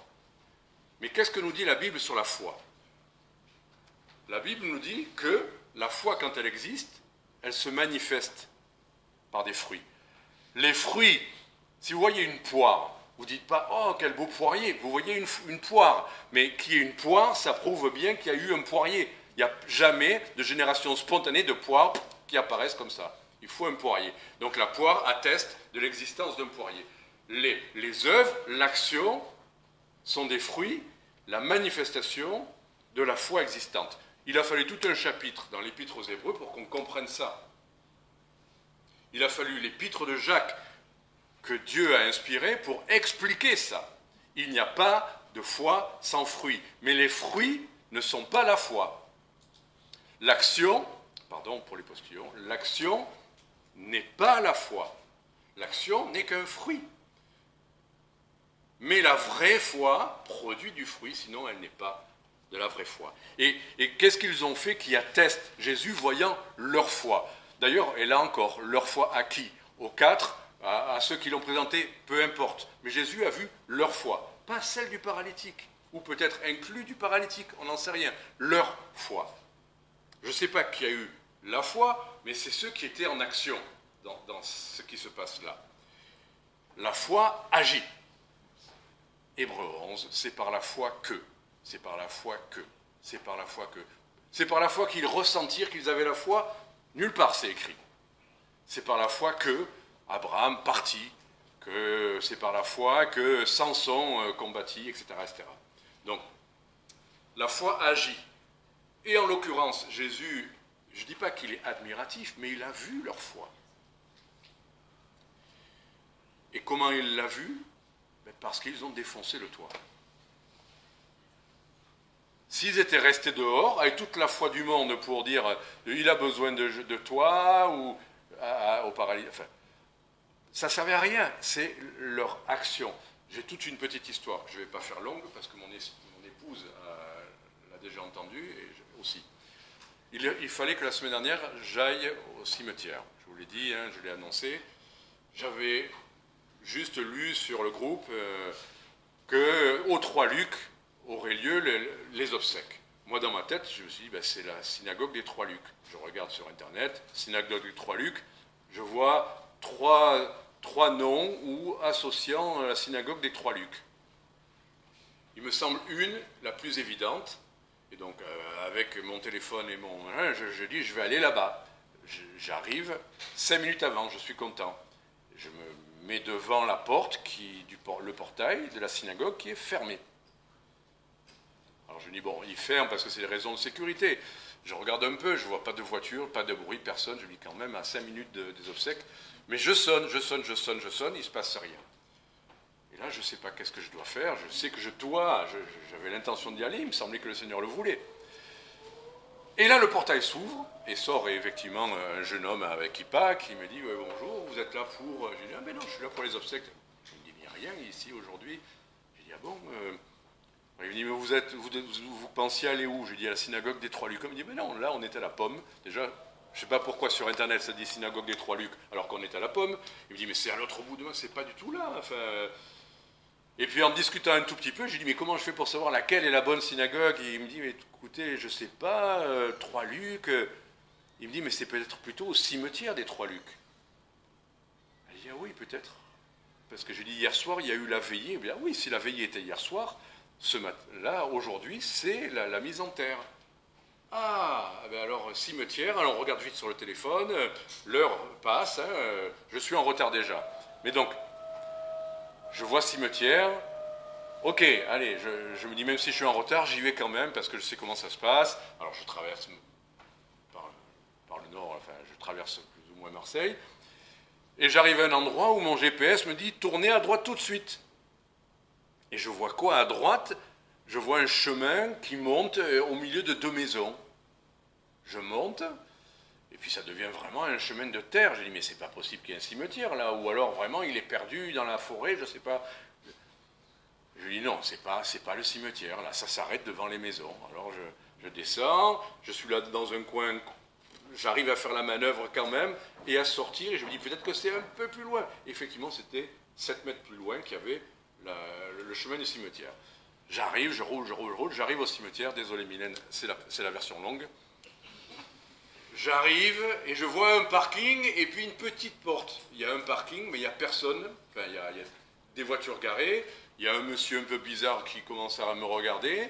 Mais qu'est-ce que nous dit la Bible sur la foi? La Bible nous dit que la foi, quand elle existe, elle se manifeste par des fruits. Les fruits, si vous voyez une poire, vous ne dites pas « Oh, quel beau poirier !» Vous voyez une poire. Mais qu'il y ait une poire, ça prouve bien qu'il y a eu un poirier. Il n'y a jamais de génération spontanée de poires qui apparaissent comme ça. Il faut un poirier. Donc la poire atteste de l'existence d'un poirier. Les œuvres, l'action, sont des fruits, la manifestation de la foi existante. Il a fallu tout un chapitre dans l'Épître aux Hébreux pour qu'on comprenne ça. Il a fallu l'Épître de Jacques que Dieu a inspiré pour expliquer ça. Il n'y a pas de foi sans fruits. Mais les fruits ne sont pas la foi. L'action, pardon pour les postillons, l'action n'est pas la foi. L'action n'est qu'un fruit. Mais la vraie foi produit du fruit, sinon elle n'est pas de la vraie foi. Et qu'est-ce qu'ils ont fait qui atteste Jésus voyant leur foi? D'ailleurs, et là encore, leur foi à qui? Aux 4, à ceux qui l'ont présenté, peu importe. Mais Jésus a vu leur foi, pas celle du paralytique, ou peut-être inclus du paralytique, on n'en sait rien. Leur foi. Je ne sais pas qui a eu la foi, mais c'est ceux qui étaient en action dans ce qui se passe là. La foi agit. Hébreux 11, c'est par la foi que. C'est par la foi que. C'est par la foi que. C'est par la foi qu'ils ressentirent qu'ils avaient la foi. Nulle part c'est écrit. C'est par la foi que Abraham partit, que c'est par la foi que Samson combattit, etc., etc. Donc, la foi agit. Et en l'occurrence, Jésus, je ne dis pas qu'il est admiratif, mais il a vu leur foi. Et comment il l'a vu? Parce qu'ils ont défoncé le toit. S'ils étaient restés dehors, avec toute la foi du monde pour dire il a besoin de toi, ou au paralysie, enfin, ça ne servait à rien, c'est leur action. J'ai toute une petite histoire, je ne vais pas faire longue, parce que mon épouse l'a déjà entendue, et aussi. Il fallait que la semaine dernière, j'aille au cimetière. Je vous l'ai dit, hein, je l'ai annoncé. J'avais juste lu sur le groupe qu'aux Trois-Lucs auraient lieu les obsèques. Moi, dans ma tête, je me suis dit, ben, c'est la synagogue des Trois-Lucs. Je regarde sur Internet, synagogue des Trois-Lucs, je vois trois noms ou associant la synagogue des Trois-Lucs. Il me semble une, la plus évidente, et donc avec mon téléphone et mon... je dis, je vais aller là-bas. J'arrive 5 minutes avant, je suis content. Je me mets devant la porte, le portail de la synagogue qui est fermé. Alors je dis, bon, il ferme parce que c'est des raisons de sécurité. Je regarde un peu, je ne vois pas de voiture, pas de bruit, personne. Je dis quand même à 5 minutes des obsèques. Mais je sonne, il ne se passe rien. Et là, je ne sais pas qu'est-ce que je dois faire. Je sais que j'avais l'intention d'y aller, il me semblait que le Seigneur le voulait. Et là, le portail s'ouvre, et sort effectivement un jeune homme avec kippa qui me dit ouais, bonjour, vous êtes là pour... Je dis ah ben non, je suis là pour les obsèques. Je me dis mais rien ici aujourd'hui. Je dis ah bon Il me dit mais vous pensiez aller où? Je dis à la synagogue des Trois-Lucs. Il me dit mais non, là on était à la Pomme. Déjà, je ne sais pas pourquoi sur Internet ça dit synagogue des Trois-Lucs alors qu'on est à la Pomme. Il me dit mais c'est à l'autre bout de moi, c'est pas du tout là. Enfin... Et puis en discutant un tout petit peu, j'ai dit mais comment je fais pour savoir laquelle est la bonne synagogue? Et il me dit mais écoutez, je sais pas, Trois-Lucs. Il me dit mais c'est peut-être plutôt au cimetière des Trois-Lucs. Je dis ah oui peut-être. Parce que j'ai dit hier soir il y a eu la veillée. Ah oui, si la veillée était hier soir, ce matin-là, aujourd'hui, c'est la mise en terre. Ah, ben alors cimetière, alors on regarde vite sur le téléphone, l'heure passe, hein, je suis en retard déjà. Mais donc, je vois cimetière, ok, allez, je me dis même si je suis en retard, j'y vais quand même parce que je sais comment ça se passe. Alors je traverse par le nord, enfin je traverse plus ou moins Marseille, et j'arrive à un endroit où mon GPS me dit tournez à droite tout de suite. Et je vois quoi à droite? Je vois un chemin qui monte au milieu de 2 maisons. Je monte, et puis ça devient vraiment un chemin de terre. J'ai dit, mais c'est pas possible qu'il y ait un cimetière là, ou alors vraiment il est perdu dans la forêt, je sais pas. Je lui dis, non, c'est pas le cimetière, là, ça s'arrête devant les maisons. Alors je descends, je suis là dans un coin, j'arrive à faire la manœuvre quand même, et à sortir, et je me dis, peut-être que c'est un peu plus loin. Et effectivement, c'était 7 mètres plus loin qu'il y avait le chemin du cimetière. J'arrive, je roule, j'arrive au cimetière, désolé Mylène, c'est la version longue. J'arrive et je vois un parking et puis une petite porte. Il y a un parking, mais il n'y a personne. Enfin, il y a des voitures garées. Il y a un monsieur un peu bizarre qui commence à me regarder.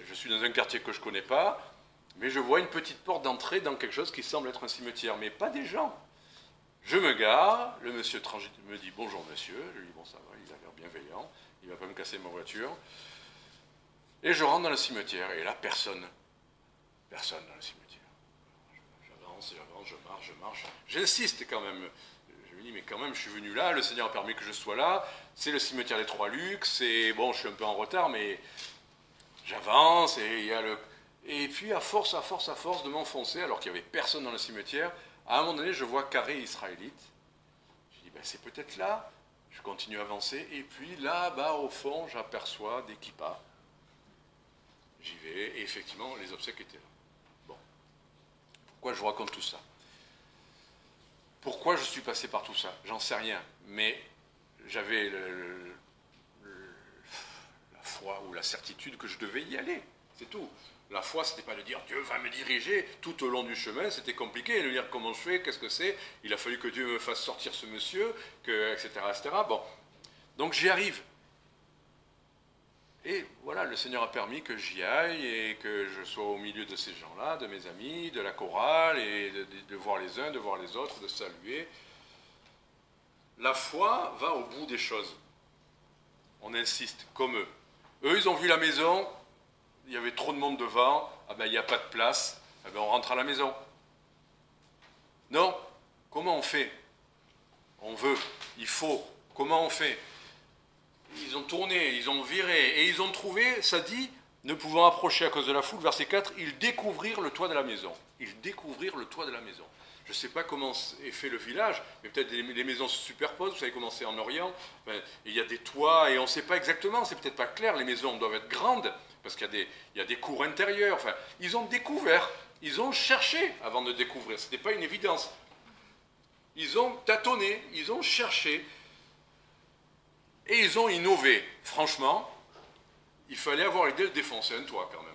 Je suis dans un quartier que je ne connais pas. Mais je vois une petite porte d'entrée dans quelque chose qui semble être un cimetière, mais pas des gens. Je me gare, le monsieur me dit « Bonjour monsieur ». Je lui dis « Bon, ça va, il a l'air bienveillant. Il ne va pas me casser ma voiture ». Et je rentre dans le cimetière. Et là, personne. Personne dans le cimetière. J'avance, je marche. J'insiste quand même. Je me dis, mais quand même, je suis venu là, le Seigneur a permis que je sois là, c'est le cimetière des Trois-Lucs, bon, je suis un peu en retard, mais j'avance, et il y a Et puis, à force de m'enfoncer, alors qu'il n'y avait personne dans le cimetière, à un moment donné, je vois carré israélite. Je dis, ben, c'est peut-être là. Je continue à avancer, et puis là-bas, au fond, j'aperçois des kippas. J'y vais, et effectivement, les obsèques étaient là. Pourquoi je vous raconte tout ça? Pourquoi je suis passé par tout ça? J'en sais rien, mais j'avais la foi ou la certitude que je devais y aller, c'est tout. La foi, c'était pas de dire Dieu va me diriger tout au long du chemin, c'était compliqué, de dire comment je fais, qu'est-ce que c'est, il a fallu que Dieu me fasse sortir ce monsieur, etc., etc. Bon, donc j'y arrive. Et voilà, le Seigneur a permis que j'y aille et que je sois au milieu de ces gens-là, de mes amis, de la chorale, et de voir les uns, de voir les autres, de saluer. La foi va au bout des choses. On insiste, comme eux. Eux, ils ont vu la maison, il y avait trop de monde devant, ah ben il n'y a pas de place, ah ben on rentre à la maison. Non, comment on fait? On veut, il faut, comment on fait? Ils ont tourné, ils ont viré, et ils ont trouvé, ça dit, ne pouvant approcher à cause de la foule, verset 4, ils découvrirent le toit de la maison. Ils découvrirent le toit de la maison. Je ne sais pas comment est fait le village, mais peut-être les maisons se superposent, vous savez comment c'est en Orient, il y a des toits et on ne sait pas exactement, c'est peut-être pas clair, les maisons doivent être grandes, parce qu'il y a des cours intérieurs, enfin, ils ont découvert, ils ont cherché avant de découvrir, ce n'était pas une évidence. Ils ont tâtonné, ils ont cherché, et ils ont innové. Franchement, il fallait avoir l'idée de défoncer un toit quand même.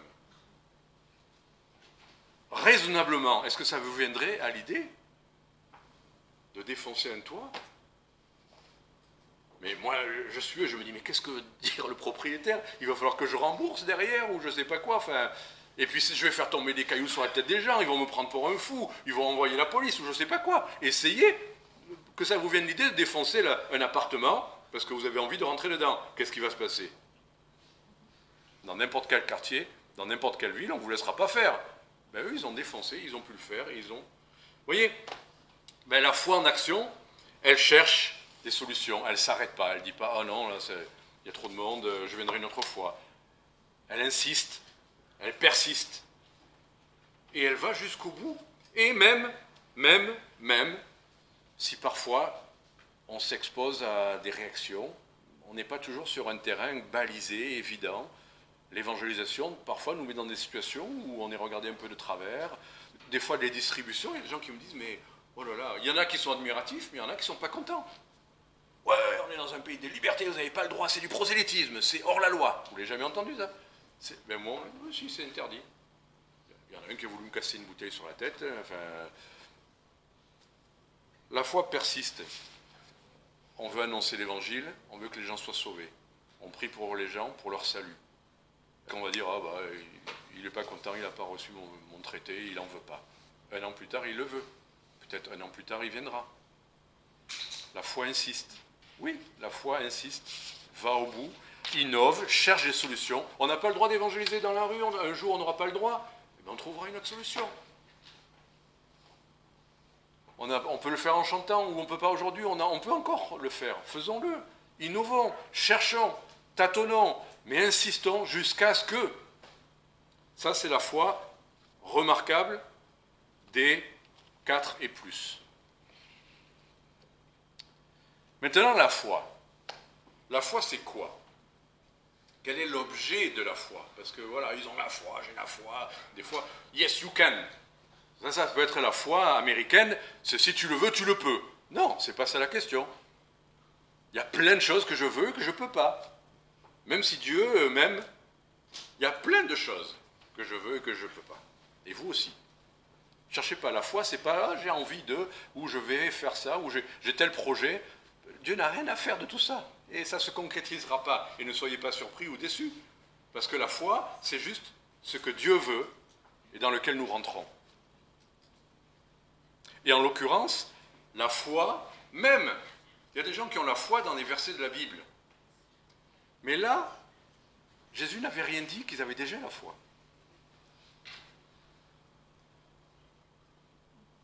Raisonnablement, est-ce que ça vous viendrait à l'idée de défoncer un toit? Mais moi, je me dis, mais qu'est-ce que veut dire le propriétaire? Il va falloir que je rembourse derrière, ou je ne sais pas quoi, enfin... Et puis je vais faire tomber des cailloux sur la tête des gens, ils vont me prendre pour un fou, ils vont envoyer la police, ou je ne sais pas quoi. Essayez que ça vous vienne l'idée de défoncer un appartement, parce que vous avez envie de rentrer dedans. Qu'est-ce qui va se passer? Dans n'importe quel quartier, dans n'importe quelle ville, on ne vous laissera pas faire. Ben eux, ils ont défoncé, ils ont pu le faire, et ils ont... Vous voyez, ben, la foi en action, elle cherche des solutions, elle ne s'arrête pas, elle ne dit pas « Oh non, là, il y a trop de monde, je viendrai une autre fois ». Elle insiste, elle persiste, et elle va jusqu'au bout. Et même, si parfois on s'expose à des réactions, on n'est pas toujours sur un terrain balisé, évident. L'évangélisation, parfois, nous met dans des situations où on est regardé un peu de travers. Des fois, des distributions, il y a des gens qui me disent, mais oh là là, il y en a qui sont admiratifs, mais il y en a qui ne sont pas contents. Ouais, on est dans un pays des libertés, vous n'avez pas le droit, c'est du prosélytisme, c'est hors la loi. Vous ne l'avez jamais entendu, ça? Ben moi, si, c'est interdit. Il y en a un qui a voulu me casser une bouteille sur la tête. Enfin, la foi persiste. On veut annoncer l'évangile, on veut que les gens soient sauvés. On prie pour les gens, pour leur salut. Quand on va dire, ah bah, il n'est pas content, il n'a pas reçu mon traité, il n'en veut pas. Un an plus tard, il le veut. Peut-être un an plus tard, il viendra. La foi insiste. Oui, la foi insiste, va au bout, innove, cherche des solutions. On n'a pas le droit d'évangéliser dans la rue, un jour on n'aura pas le droit, eh bien, on trouvera une autre solution. On peut le faire en chantant, ou on ne peut pas aujourd'hui, on peut encore le faire. Faisons-le, innovons, cherchons, tâtonnons, mais insistons jusqu'à ce que... Ça, c'est la foi remarquable des 4 et plus. Maintenant, la foi. La foi, c'est quoi? Quel est l'objet de la foi? Parce que voilà, ils ont la foi, j'ai la foi. Des fois, yes, you can. Ça peut être la foi américaine, c'est si tu le veux, tu le peux. Non, c'est pas ça la question. Il y a plein de choses que je veux et que je ne peux pas. Même si Dieu m'aime, il y a plein de choses que je veux et que je ne peux pas. Et vous aussi. Ne cherchez pas la foi, c'est pas j'ai envie de, ou je vais faire ça, ou j'ai tel projet. Dieu n'a rien à faire de tout ça. Et ça ne se concrétisera pas. Et ne soyez pas surpris ou déçus. Parce que la foi, c'est juste ce que Dieu veut et dans lequel nous rentrons. Et en l'occurrence, la foi, même, il y a des gens qui ont la foi dans les versets de la Bible. Mais là, Jésus n'avait rien dit qu'ils avaient déjà la foi.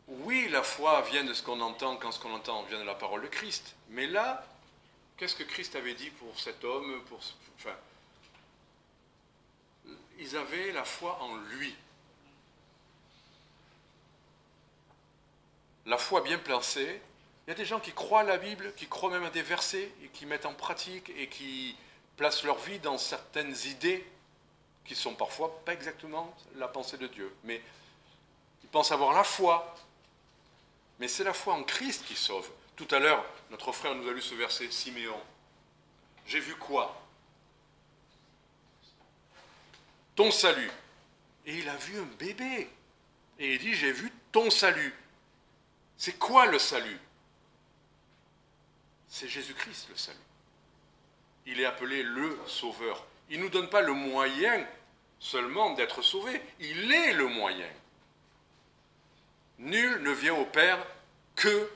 Oui, la foi vient de ce qu'on entend, quand ce qu'on entend vient de la parole de Christ. Mais là, qu'est-ce que Christ avait dit pour cet homme, enfin, ils avaient la foi en lui. La foi bien placée. Il y a des gens qui croient à la Bible, qui croient même à des versets, et qui mettent en pratique, et qui placent leur vie dans certaines idées qui ne sont parfois pas exactement la pensée de Dieu. Mais ils pensent avoir la foi. Mais c'est la foi en Christ qui sauve. Tout à l'heure, notre frère nous a lu ce verset, Siméon. J'ai vu quoi? Ton salut. Et il a vu un bébé. Et il dit, j'ai vu ton salut. C'est quoi le salut? C'est Jésus-Christ le salut. Il est appelé le Sauveur. Il ne nous donne pas le moyen seulement d'être sauvé. Il est le moyen. Nul ne vient au Père que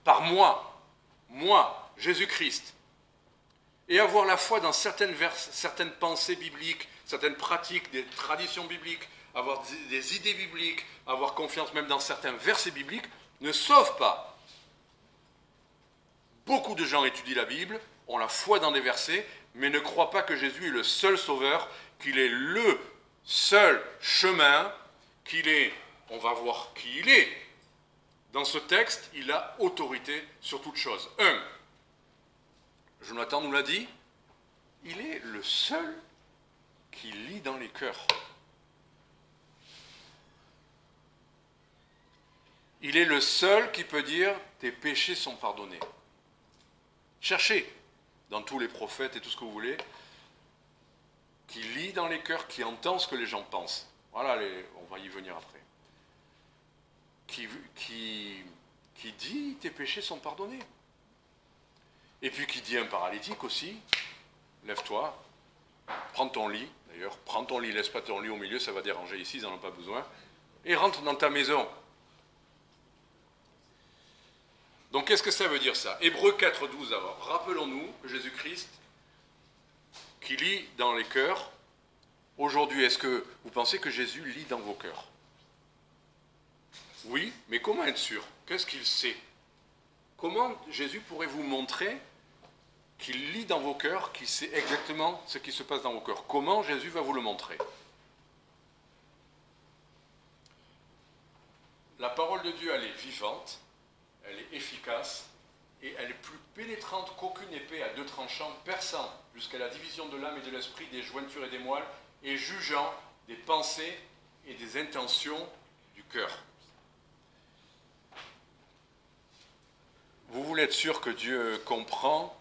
par moi. Moi, Jésus-Christ. Et avoir la foi dans certaines pensées bibliques, certaines pratiques, des traditions bibliques, avoir des idées bibliques, avoir confiance même dans certains versets bibliques, ne sauve pas. Beaucoup de gens étudient la Bible, ont la foi dans des versets, mais ne croient pas que Jésus est le seul sauveur, qu'il est le seul chemin, on va voir qui il est. Dans ce texte, il a autorité sur toute chose. 1. Jonathan nous l'a dit, il est le seul qui lit dans les cœurs. Il est le seul qui peut dire « tes péchés sont pardonnés ». Cherchez dans tous les prophètes et tout ce que vous voulez, qui lit dans les cœurs, qui entend ce que les gens pensent. Voilà, on va y venir après. Qui dit « tes péchés sont pardonnés ». Et puis qui dit à un paralytique aussi « lève-toi, prends ton lit ». D'ailleurs, prends ton lit, laisse pas ton lit au milieu, ça va déranger ici, ils n'en ont pas besoin. Et rentre dans ta maison. Donc qu'est-ce que ça veut dire ça? Hébreux 4,12 alors. Rappelons-nous que Jésus-Christ, qui lit dans les cœurs, aujourd'hui, est-ce que vous pensez que Jésus lit dans vos cœurs? Oui, mais comment être sûr? Qu'est-ce qu'il sait? Comment Jésus pourrait vous montrer qu'il lit dans vos cœurs, qu'il sait exactement ce qui se passe dans vos cœurs? Comment Jésus va vous le montrer? La parole de Dieu, elle est vivante, elle est efficace, et elle est plus pénétrante qu'aucune épée à deux tranchants, perçant jusqu'à la division de l'âme et de l'esprit, des jointures et des moelles, et jugeant des pensées et des intentions du cœur. Vous voulez être sûr que Dieu comprend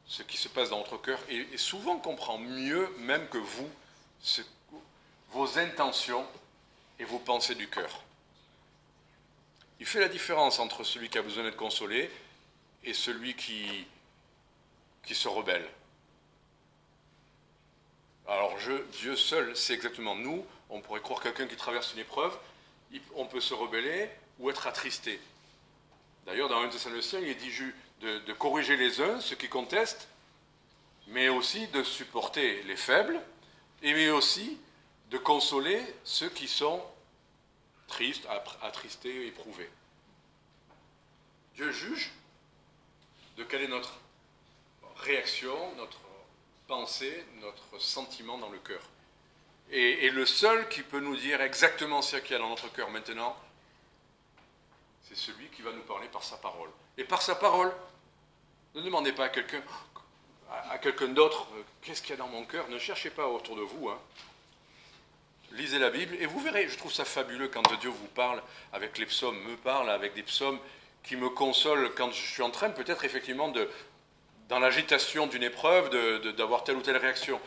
ce qui se passe dans votre cœur, et souvent comprend mieux même que vous vos intentions et vos pensées du cœur. Il fait la différence entre celui qui a besoin d'être consolé et celui qui se rebelle. Alors Dieu seul sait exactement. Nous, on pourrait croire quelqu'un qui traverse une épreuve, on peut se rebeller ou être attristé. D'ailleurs, dans 1 Thessaloniciens, il est dit de corriger les uns, ceux qui contestent, mais aussi de supporter les faibles, et mais aussi de consoler ceux qui sont tristes, attristés, éprouvés. Dieu juge de quelle est notre réaction, notre pensée, notre sentiment dans le cœur. Et le seul qui peut nous dire exactement ce qu'il y a dans notre cœur maintenant, c'est celui qui va nous parler par sa parole. Et par sa parole, ne demandez pas à quelqu'un d'autre qu'est-ce qu'il y a dans mon cœur. Ne cherchez pas autour de vous. Lisez la Bible et vous verrez. Je trouve ça fabuleux quand Dieu vous parle avec les psaumes, me parle avec des psaumes qui me consolent quand je suis en train peut-être effectivement dans l'agitation d'une épreuve, d'avoir telle ou telle réaction.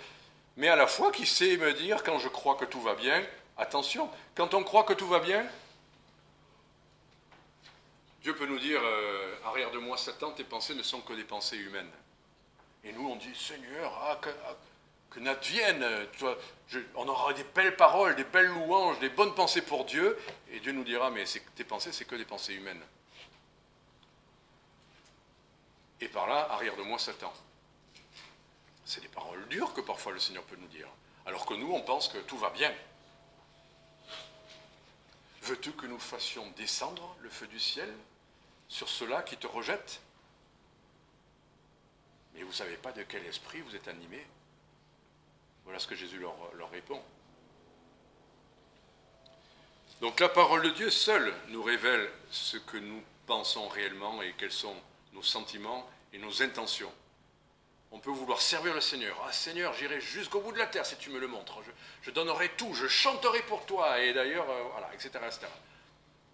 Mais à la fois qui sait me dire quand je crois que tout va bien, attention, quand on croit que tout va bien, Dieu peut nous dire, arrière de moi Satan, tes pensées ne sont que des pensées humaines. Et nous on dit, Seigneur, que n'advienne, on aura des belles paroles, des belles louanges, des bonnes pensées pour Dieu, et Dieu nous dira, mais tes pensées, c'est que des pensées humaines. Et par là, arrière de moi Satan. C'est des paroles dures que parfois le Seigneur peut nous dire, alors que nous, on pense que tout va bien. Veux-tu que nous fassions descendre le feu du ciel sur ceux-là qui te rejettent? Mais vous ne savez pas de quel esprit vous êtes animés. Voilà ce que Jésus leur répond. Donc la parole de Dieu seule nous révèle ce que nous pensons réellement et quels sont nos sentiments et nos intentions. On peut vouloir servir le Seigneur. Ah Seigneur, j'irai jusqu'au bout de la terre si tu me le montres. Je donnerai tout, je chanterai pour toi. Et d'ailleurs, voilà, etc., etc.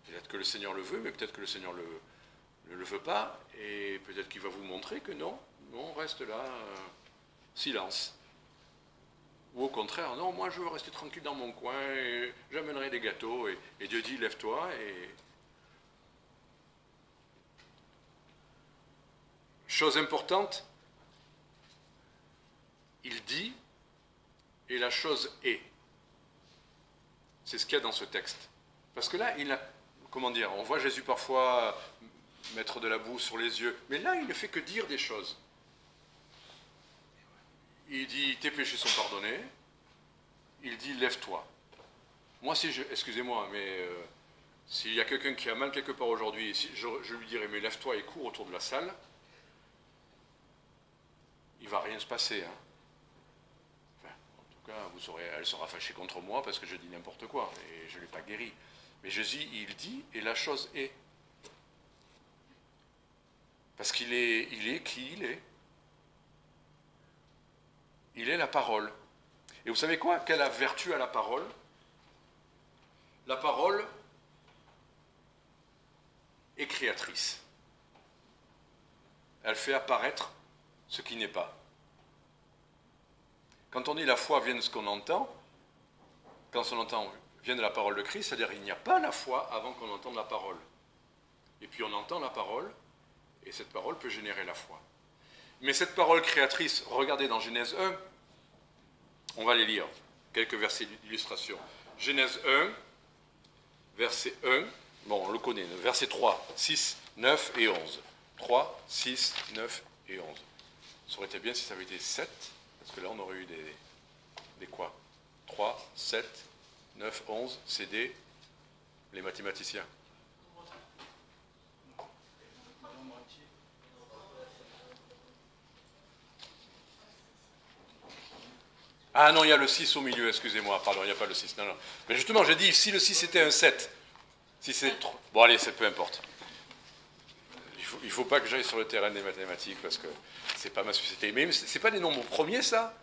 Peut-être que le Seigneur le veut, mais peut-être que le Seigneur ne le veut pas. Et peut-être qu'il va vous montrer que non, reste là, silence. Ou au contraire, non, moi je veux rester tranquille dans mon coin, et j'amènerai des gâteaux. Et Dieu dit, lève-toi. Chose importante, il dit, et la chose est. C'est ce qu'il y a dans ce texte. Parce que là, on voit Jésus parfois mettre de la boue sur les yeux, mais là, il ne fait que dire des choses. Il dit, tes péchés sont pardonnés. Il dit, lève-toi. Moi, excusez-moi, mais s'il y a quelqu'un qui a mal quelque part aujourd'hui, je lui dirais, mais lève-toi et cours autour de la salle, il ne va rien se passer. En tout elle sera fâchée contre moi parce que je dis n'importe quoi et je ne l'ai pas guérie. Mais Jésus, il dit, et la chose est. Parce qu'il est qui il est. Il est la parole. Et vous savez quoi? Quelle a vertu à la parole? La parole est créatrice. Elle fait apparaître ce qui n'est pas. Quand on dit la foi vient de ce qu'on entend, quand on entend vient de la parole de Christ, c'est-à-dire il n'y a pas la foi avant qu'on entende la parole. Et puis on entend la parole, et cette parole peut générer la foi. Mais cette parole créatrice, regardez dans Genèse 1, on va les lire, quelques versets d'illustration. Genèse 1, verset 1, bon on le connaît, verset 3, 6, 9 et 11. 3, 6, 9 et 11. Ça aurait été bien si ça avait été 7, parce que là on aurait eu des quoi? 3, 7, 9, 11, c'est les mathématiciens. Ah non, il y a le 6 au milieu, excusez-moi, pardon, il n'y a pas le 6. Non, non. Mais justement, j'ai dit, si le 6 était un 7, si c'est 3, bon allez, peu importe. Il ne faut pas que j'aille sur le terrain des mathématiques, parce que c'est pas ma spécialité. Mais c'est pas des nombres premiers, ça?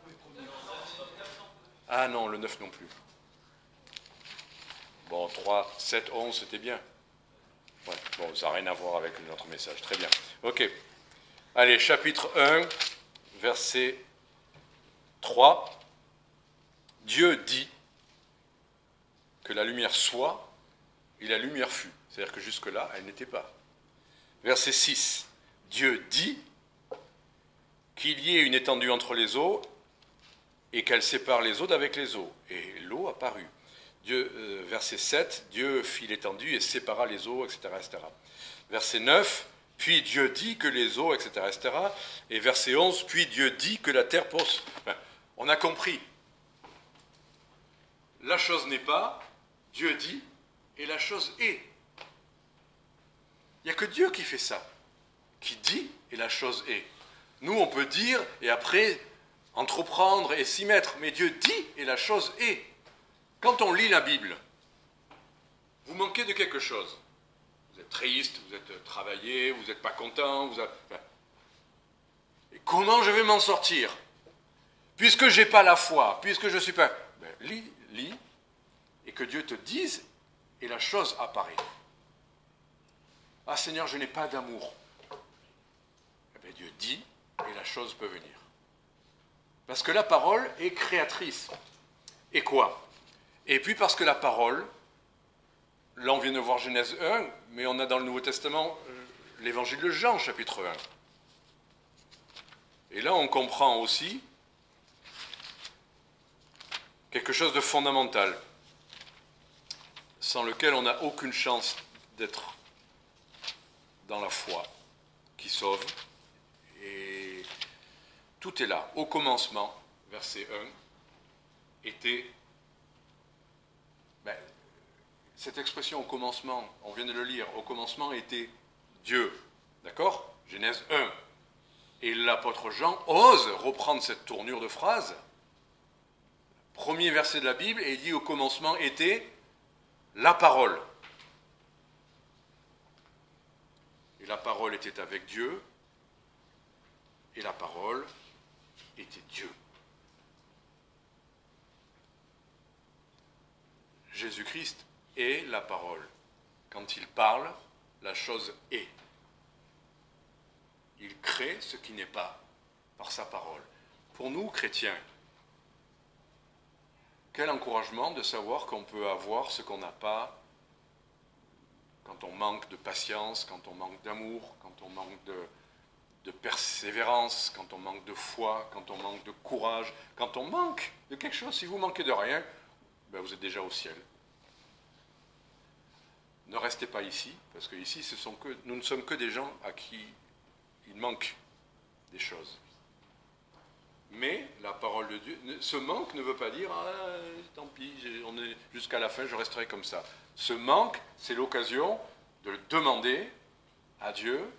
Ah non, le 9 non plus. Bon, 3, 7, 11, c'était bien. Ouais, bon, ça n'a rien à voir avec notre message. Très bien. Ok. Allez, chapitre 1, verset 3. Dieu dit que la lumière soit, et la lumière fut. C'est-à-dire que jusque-là, elle n'était pas. Verset 6. Dieu dit qu'il y ait une étendue entre les eaux et qu'elle sépare les eaux d'avec les eaux. Et l'eau apparut. Verset 7. Dieu fit l'étendue et sépara les eaux, etc., etc. Verset 9. Puis Dieu dit que les eaux, etc., etc. Et verset 11. Puis Dieu dit que la terre pose. Enfin, on a compris. La chose n'est pas, Dieu dit, et la chose est. Il n'y a que Dieu qui fait ça, qui dit et la chose est. Nous, on peut dire et après entreprendre et s'y mettre, mais Dieu dit et la chose est. Quand on lit la Bible, vous manquez de quelque chose. Vous êtes triste, vous êtes travaillé, vous n'êtes pas content. Et comment je vais m'en sortir? Puisque je n'ai pas la foi, puisque je ne suis pas... lis, et que Dieu te dise et la chose apparaît. Ah Seigneur, je n'ai pas d'amour. Eh bien, Dieu dit et la chose peut venir. Parce que la parole est créatrice. Et quoi? Et puis parce que la parole, là on vient de voir Genèse 1, mais on a dans le Nouveau Testament l'évangile de Jean, chapitre 1. Et là on comprend aussi quelque chose de fondamental, sans lequel on n'a aucune chance d'être dans la foi qui sauve. Et tout est là. Au commencement, verset 1, était... cette expression au commencement, on vient de le lire, au commencement était Dieu. D'accord? Genèse 1. Et l'apôtre Jean ose reprendre cette tournure de phrase. Premier verset de la Bible, et il dit au commencement était la parole. Et la parole était avec Dieu, et la parole était Dieu. Jésus-Christ est la parole. Quand il parle, la chose est. Il crée ce qui n'est pas par sa parole. Pour nous, chrétiens, quel encouragement de savoir qu'on peut avoir ce qu'on n'a pas quand on manque de patience, quand on manque d'amour, quand on manque de persévérance, quand on manque de foi, quand on manque de courage, quand on manque de quelque chose. Si vous manquez de rien, vous êtes déjà au ciel. Ne restez pas ici, parce que ici, nous ne sommes que des gens à qui il manque des choses. Mais la parole de Dieu, ce manque ne veut pas dire « Ah, tant pis, on est jusqu'à la fin, je resterai comme ça ». Ce manque, c'est l'occasion de le demander à Dieu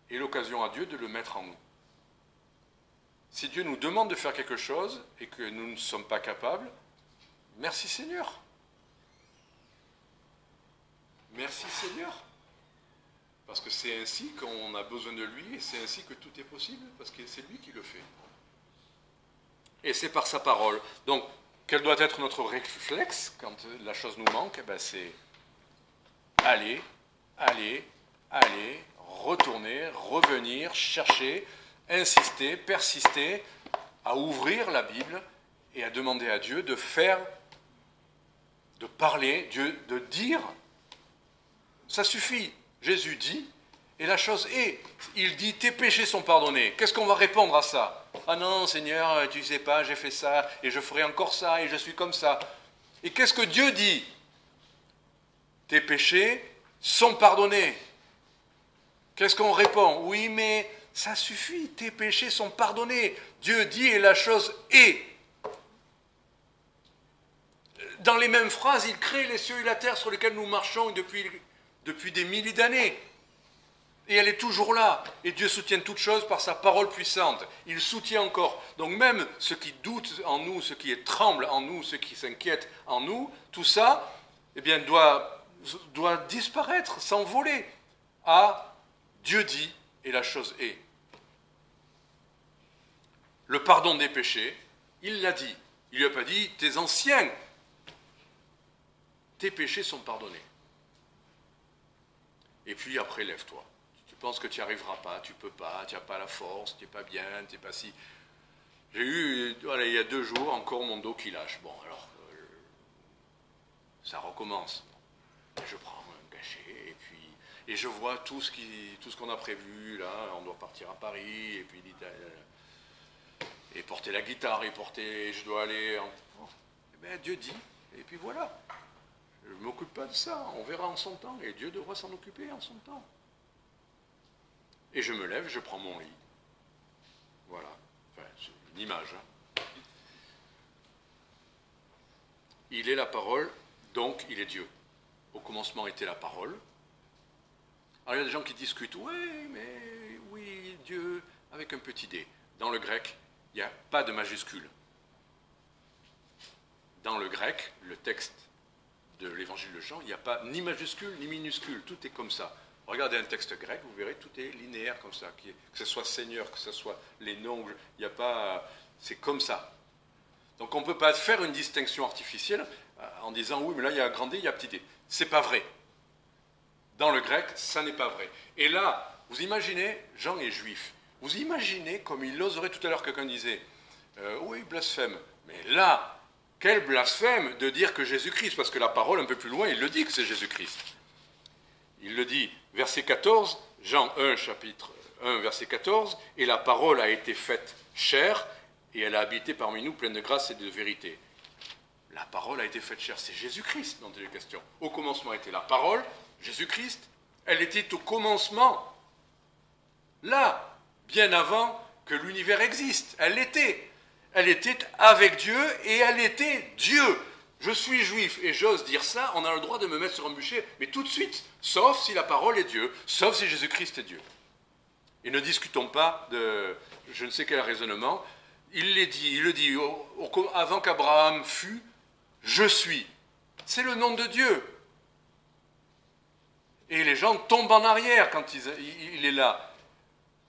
et l'occasion à Dieu de le mettre en nous. Si Dieu nous demande de faire quelque chose et que nous ne sommes pas capables, merci Seigneur. Merci Seigneur. Parce que c'est ainsi qu'on a besoin de lui et c'est ainsi que tout est possible, parce que c'est lui qui le fait. Et c'est par sa parole. Donc, quel doit être notre réflexe quand la chose nous manque? Eh bien, c'est aller, retourner, revenir, chercher, insister, persister à ouvrir la Bible et à demander à Dieu de faire, de parler, Dieu de dire. Ça suffit. Jésus dit, et la chose est, il dit, tes péchés sont pardonnés. Qu'est-ce qu'on va répondre à ça? Ah non, Seigneur, tu sais pas, j'ai fait ça, et je ferai encore ça, et je suis comme ça. Et qu'est-ce que Dieu dit? Tes péchés sont pardonnés. Qu'est-ce qu'on répond? Oui, mais ça suffit, tes péchés sont pardonnés. Dieu dit, et la chose est. Dans les mêmes phrases, il crée les cieux et la terre sur lesquels nous marchons depuis des milliers d'années. Et elle est toujours là. Et Dieu soutient toutes choses par sa parole puissante. Il soutient encore. Donc même ce qui doute en nous, ce qui tremble en nous, ce qui s'inquiète en nous, tout ça, eh bien, doit disparaître, s'envoler à Dieu dit et la chose est. Le pardon des péchés, il l'a dit. Il lui a pas dit, tes anciens, tes péchés sont pardonnés. Et puis après, lève-toi. Tu penses que tu n'y arriveras pas, tu ne peux pas, tu n'as pas la force, tu n'es pas bien, tu n'es pas si... J'ai eu, voilà, il y a 2 jours, encore mon dos qui lâche. Bon, alors, ça recommence. Je prends un cachet, et je vois tout ce qu'on a prévu, là, on doit partir à Paris, et puis et porter la guitare, je dois aller... Eh bien, Dieu dit, et puis voilà. Je ne m'occupe pas de ça, on verra en son temps, et Dieu devra s'en occuper en son temps. Et je me lève, je prends mon lit. Voilà, enfin, c'est une image. Hein. Il est la parole, donc il est Dieu. Au commencement était la parole. Alors il y a des gens qui discutent, oui, Dieu, avec un petit d. Dans le grec, il n'y a pas de majuscule. Dans le grec, le texte de l'évangile de Jean, il n'y a pas ni majuscule ni minuscule, tout est comme ça. Regardez un texte grec, vous verrez, tout est linéaire comme ça, que ce soit Seigneur, que ce soit les noms, il n'y a pas... C'est comme ça. Donc on ne peut pas faire une distinction artificielle en disant, oui, mais là, il y a grand D, il y a petit d. C'est pas vrai. Dans le grec, ça n'est pas vrai. Et là, vous imaginez, Jean est juif, vous imaginez comme il oserait, tout à l'heure quelqu'un disait, oui, blasphème, mais là, quel blasphème de dire que Jésus-Christ, parce que la parole, un peu plus loin, il le dit que c'est Jésus-Christ. Il le dit, verset 14, Jean 1, chapitre 1, verset 14, « Et la parole a été faite chair, et elle a habité parmi nous pleine de grâce et de vérité. » La parole a été faite chair, c'est Jésus-Christ dont il est question. Au commencement était la parole, Jésus-Christ, elle était au commencement, là, bien avant que l'univers existe, elle était. Elle était avec Dieu et elle était Dieu. Je suis juif et j'ose dire ça, on a le droit de me mettre sur un bûcher, mais tout de suite, sauf si la parole est Dieu, sauf si Jésus-Christ est Dieu. Et ne discutons pas de je ne sais quel raisonnement. Il le dit, avant qu'Abraham fût, je suis. C'est le nom de Dieu. Et les gens tombent en arrière quand il est là.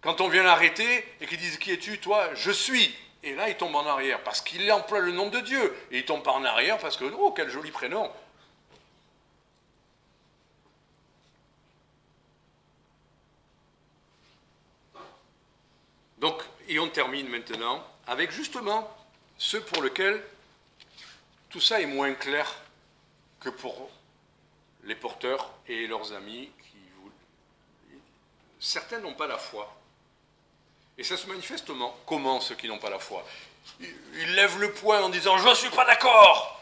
Quand on vient l'arrêter et qu'ils disent qui es-tu, toi, je suis. Et là, il tombe en arrière, parce qu'il emploie le nom de Dieu. Et il ne tombe pas en arrière parce que, oh, quel joli prénom. Donc, et on termine maintenant avec justement ceux pour lesquels tout ça est moins clair que pour les porteurs et leurs amis. Certains n'ont pas la foi. Et ça se manifeste comment ceux qui n'ont pas la foi? Ils lèvent le poing en disant « Je ne suis pas d'accord !»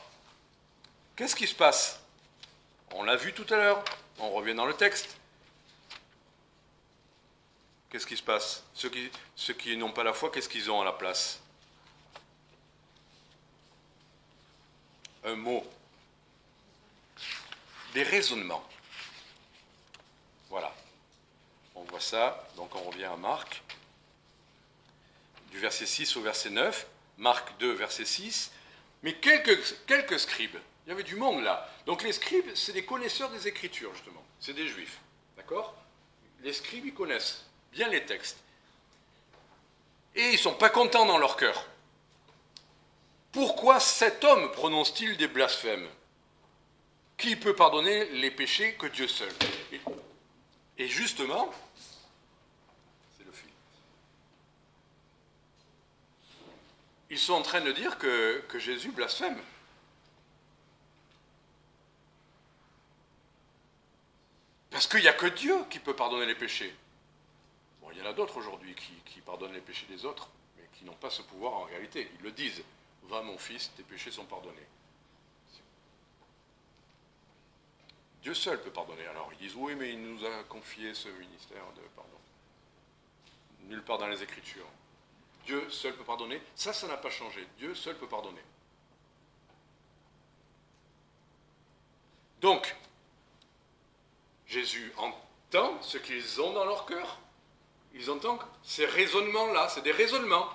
Qu'est-ce qui se passe? On l'a vu tout à l'heure, on revient dans le texte. Qu'est-ce qui se passe? Ceux qui n'ont pas la foi, qu'est-ce qu'ils ont à la place? Un mot. Des raisonnements. Voilà. On voit ça, donc on revient à Marc. du verset 6 au verset 9, Marc 2, verset 6, mais quelques scribes. Il y avait du monde là. Donc les scribes, c'est des connaisseurs des Écritures, justement. C'est des juifs. D'accord? Les scribes, ils connaissent bien les textes. Et ils ne sont pas contents dans leur cœur. Pourquoi cet homme prononce-t-il des blasphèmes? Qui peut pardonner les péchés que Dieu seul? Et justement, c'est le fil. Ils sont en train de dire que Jésus blasphème. Parce qu'il n'y a que Dieu qui peut pardonner les péchés. Bon, il y en a d'autres aujourd'hui qui pardonnent les péchés des autres, mais qui n'ont pas ce pouvoir en réalité. Ils le disent. Va mon fils, tes péchés sont pardonnés. Dieu seul peut pardonner. Alors ils disent, oui, mais il nous a confié ce ministère de pardon. Nulle part dans les Écritures. Dieu seul peut pardonner. Ça n'a pas changé. Dieu seul peut pardonner. Donc, Jésus entend ce qu'ils ont dans leur cœur. Ils entendent ces raisonnements-là. C'est des raisonnements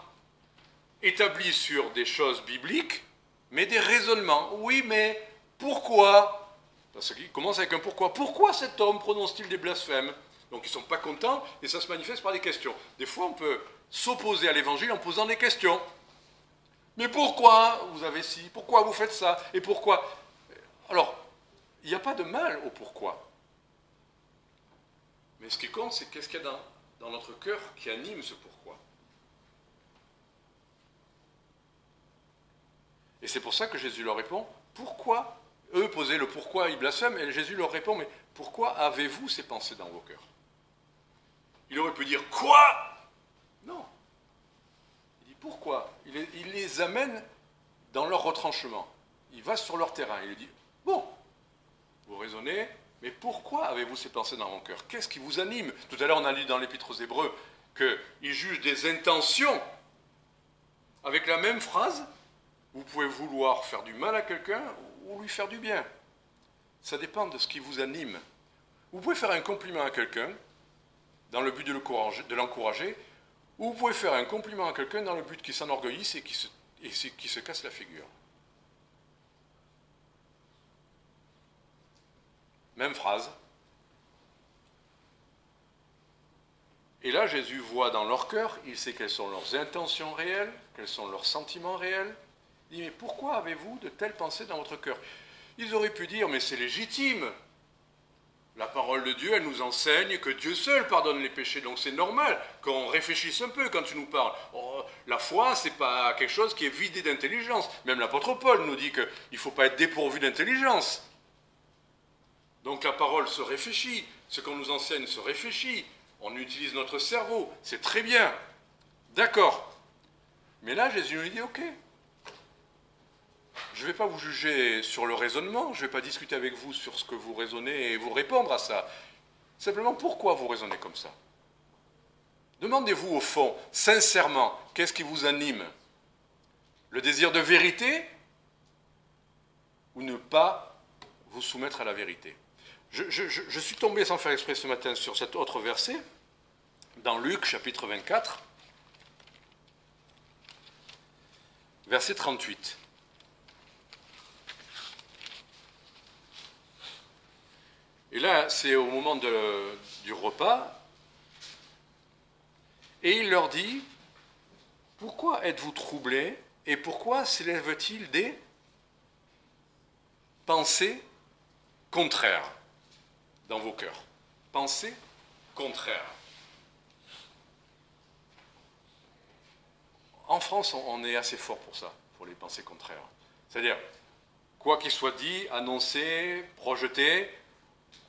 établis sur des choses bibliques, mais des raisonnements. Oui, mais pourquoi? Parce qu'il commence avec un pourquoi. Pourquoi cet homme prononce-t-il des blasphèmes? Donc ils ne sont pas contents et ça se manifeste par des questions. Des fois, on peut s'opposer à l'évangile en posant des questions. Mais pourquoi vous avez ci? Pourquoi vous faites ça? Et pourquoi? Alors, il n'y a pas de mal au pourquoi. Mais ce qui compte, c'est qu'est-ce qu'il y a dans notre cœur qui anime ce pourquoi. Et c'est pour ça que Jésus leur répond, pourquoi? Eux posaient le pourquoi, ils blasphèment, et Jésus leur répond, mais pourquoi avez-vous ces pensées dans vos cœurs? Il aurait pu dire, quoi? Non. Il dit, pourquoi? Il les amène dans leur retranchement. Il va sur leur terrain, il lui dit, bon, vous raisonnez, mais pourquoi avez-vous ces pensées dans mon cœur? Qu'est-ce qui vous anime? Tout à l'heure, on a lu dans l'Épître aux Hébreux qu'il juge des intentions. Avec la même phrase, vous pouvez vouloir faire du mal à quelqu'un ou lui faire du bien. Ça dépend de ce qui vous anime. Vous pouvez faire un compliment à quelqu'un dans le but de l'encourager, ou vous pouvez faire un compliment à quelqu'un dans le but qu'il s'enorgueillisse et qu'il se casse la figure. Même phrase. Et là, Jésus voit dans leur cœur, il sait quelles sont leurs intentions réelles, quels sont leurs sentiments réels. Il dit, mais pourquoi avez-vous de telles pensées dans votre cœur? Ils auraient pu dire, mais c'est légitime. La parole de Dieu, elle nous enseigne que Dieu seul pardonne les péchés, donc c'est normal qu'on réfléchisse un peu quand tu nous parles. Oh, la foi, c'est pas quelque chose qui est vidé d'intelligence. Même l'apôtre Paul nous dit qu'il ne faut pas être dépourvu d'intelligence. Donc la parole se réfléchit, ce qu'on nous enseigne se réfléchit, on utilise notre cerveau, c'est très bien, d'accord. Mais là, Jésus lui dit, ok, je ne vais pas vous juger sur le raisonnement, je ne vais pas discuter avec vous sur ce que vous raisonnez et vous répondre à ça. Simplement, pourquoi vous raisonnez comme ça? Demandez-vous au fond, sincèrement, qu'est-ce qui vous anime? Le désir de vérité ou ne pas vous soumettre à la vérité? Je suis tombé sans faire exprès ce matin sur cet autre verset, dans Luc chapitre 24, verset 38. Et là, c'est au moment du repas, et il leur dit, pourquoi êtes-vous troublés et pourquoi s'élève-t-il des pensées contraires dans vos cœurs? Pensées contraires. En France, on est assez fort pour ça, pour les pensées contraires. C'est-à-dire, quoi qu'il soit dit, annoncé, projeté,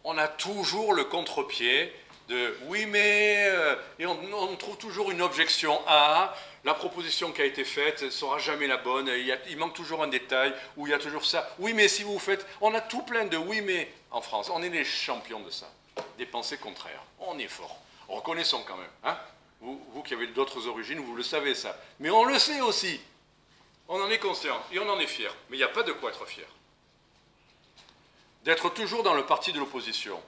on a toujours le contre-pied de « oui, mais… et on trouve toujours une objection à la proposition qui a été faite, ne sera jamais la bonne, il manque toujours un détail, ou il y a toujours ça. Oui, mais si vous faites… » On a tout plein de « oui, mais » en France. On est les champions de ça, des pensées contraires. On est fort. Reconnaissons quand même. Hein? Vous qui avez d'autres origines, vous le savez ça. Mais on le sait aussi. On en est conscient et on en est fier. Mais il n'y a pas de quoi être fier. D'être toujours dans le parti de l'opposition.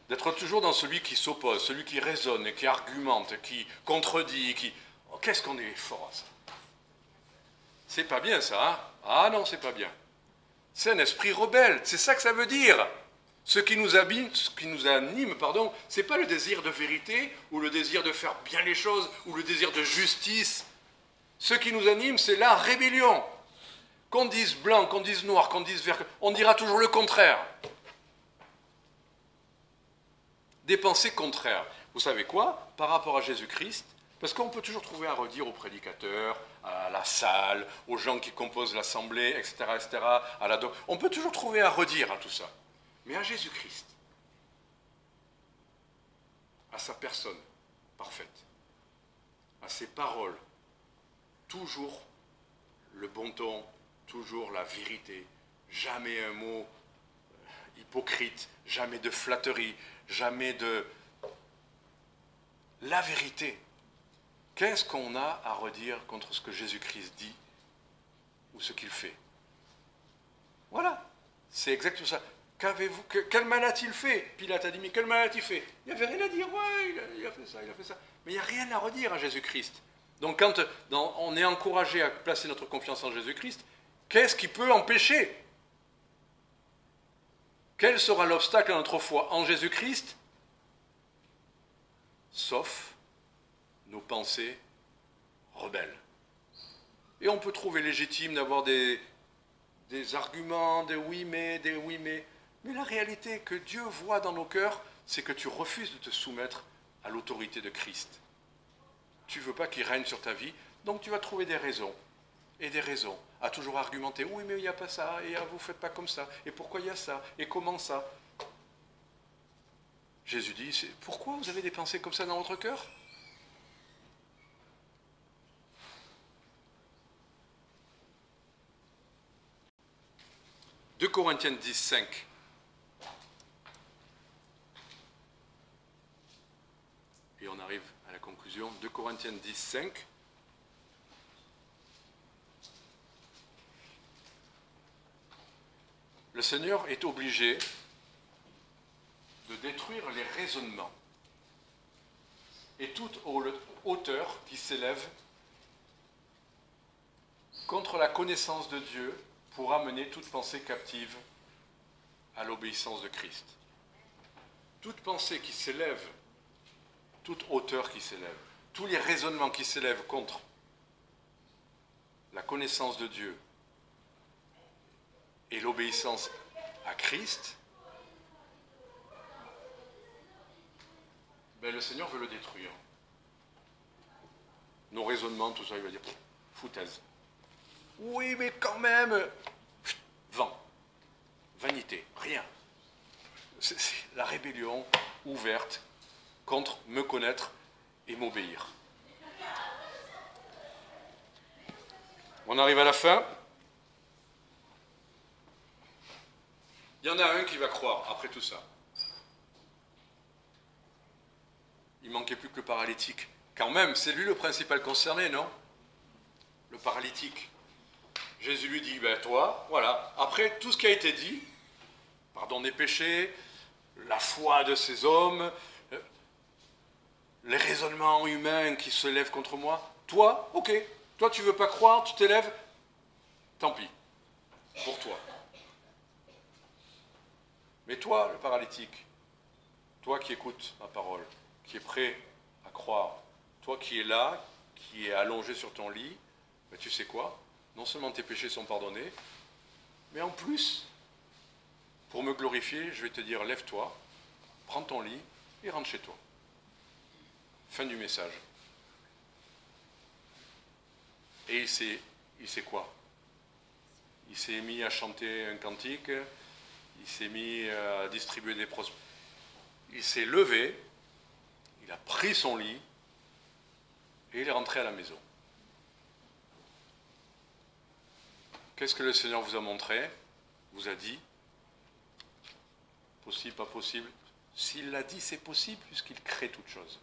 D'être toujours dans celui qui s'oppose, celui qui raisonne, qui argumente, qui contredit, qui… Ok, qu'est-ce qu'on est fort à ça. C'est pas bien ça, hein? Ah non, c'est pas bien. C'est un esprit rebelle, c'est ça que ça veut dire. Ce qui nous anime, c'est pas le désir de vérité ou le désir de faire bien les choses ou le désir de justice. Ce qui nous anime, c'est la rébellion. Qu'on dise blanc, qu'on dise noir, qu'on dise vert, on dira toujours le contraire. Des pensées contraires. Vous savez quoi? Par rapport à Jésus-Christ, parce qu'on peut toujours trouver à redire aux prédicateurs, à la salle, aux gens qui composent l'assemblée, etc., on peut toujours trouver à redire à tout ça. Mais à Jésus-Christ, à sa personne parfaite, à ses paroles, toujours le bon ton, toujours la vérité, jamais un mot hypocrite, jamais de flatterie, jamais de... La vérité. Qu'est-ce qu'on a à redire contre ce que Jésus-Christ dit ou ce qu'il fait? Voilà, c'est exactement ça. Quel mal a-t-il fait? Pilate a dit, mais quel mal a-t-il fait? Il n'y avait rien à dire, ouais, il a fait ça, il a fait ça. Mais il n'y a rien à redire à Jésus-Christ. Donc quand on est encouragé à placer notre confiance en Jésus-Christ, qu'est-ce qui peut empêcher? Quel sera l'obstacle à notre foi en Jésus-Christ? Sauf nos pensées rebelles. Et on peut trouver légitime d'avoir des arguments, des oui mais. Mais la réalité que Dieu voit dans nos cœurs, c'est que tu refuses de te soumettre à l'autorité de Christ. Tu ne veux pas qu'il règne sur ta vie, donc tu vas trouver des raisons. Et des raisons à toujours argumenter. Oui, mais il n'y a pas ça, et vous ne faites pas comme ça, et pourquoi il y a ça, et comment ça? Jésus dit, pourquoi vous avez des pensées comme ça dans votre cœur? « 2 Corinthiens 10, 5. Et on arrive à la conclusion. 2 Corinthiens 10, 5. Le Seigneur est obligé de détruire les raisonnements et toute hauteur qui s'élève contre la connaissance de Dieu pour amener toute pensée captive à l'obéissance de Christ. Toute pensée qui s'élève, toute hauteur qui s'élève, tous les raisonnements qui s'élèvent contre la connaissance de Dieu et l'obéissance à Christ, ben le Seigneur veut le détruire. Nos raisonnements, tout ça, il va dire, foutaise. Oui, mais quand même, vent, vanité, rien. C'est la rébellion ouverte contre me connaître et m'obéir. On arrive à la fin. Il y en a un qui va croire après tout ça. Il ne manquait plus que le paralytique. Quand même, c'est lui le principal concerné, non? Le paralytique. Jésus lui dit, ben toi, voilà, après tout ce qui a été dit, pardon des péchés, la foi de ces hommes, les raisonnements humains qui se lèvent contre moi, toi, ok, toi tu veux pas croire, tu t'élèves, tant pis, pour toi. Mais toi, le paralytique, toi qui écoutes ma parole, qui est prêt à croire, toi qui es là, qui est allongé sur ton lit, ben tu sais quoi? Non seulement tes péchés sont pardonnés, mais en plus, pour me glorifier, je vais te dire, lève-toi, prends ton lit et rentre chez toi. Fin du message. Et il sait quoi? Il s'est mis à chanter un cantique, il s'est mis à distribuer des prospects. Il s'est levé, il a pris son lit et il est rentré à la maison. Qu'est-ce que le Seigneur vous a montré? Vous a dit? Possible, pas possible? S'il l'a dit, c'est possible puisqu'il crée toute chose.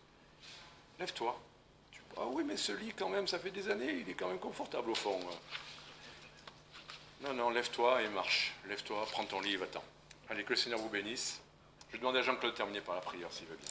Lève-toi. Ah oui, mais ce lit, quand même, ça fait des années, il est quand même confortable au fond. Non, non, lève-toi et marche. Lève-toi, prends ton lit et va-t'en. Allez, que le Seigneur vous bénisse. Je demande à Jean-Claude de terminer par la prière, s'il veut bien.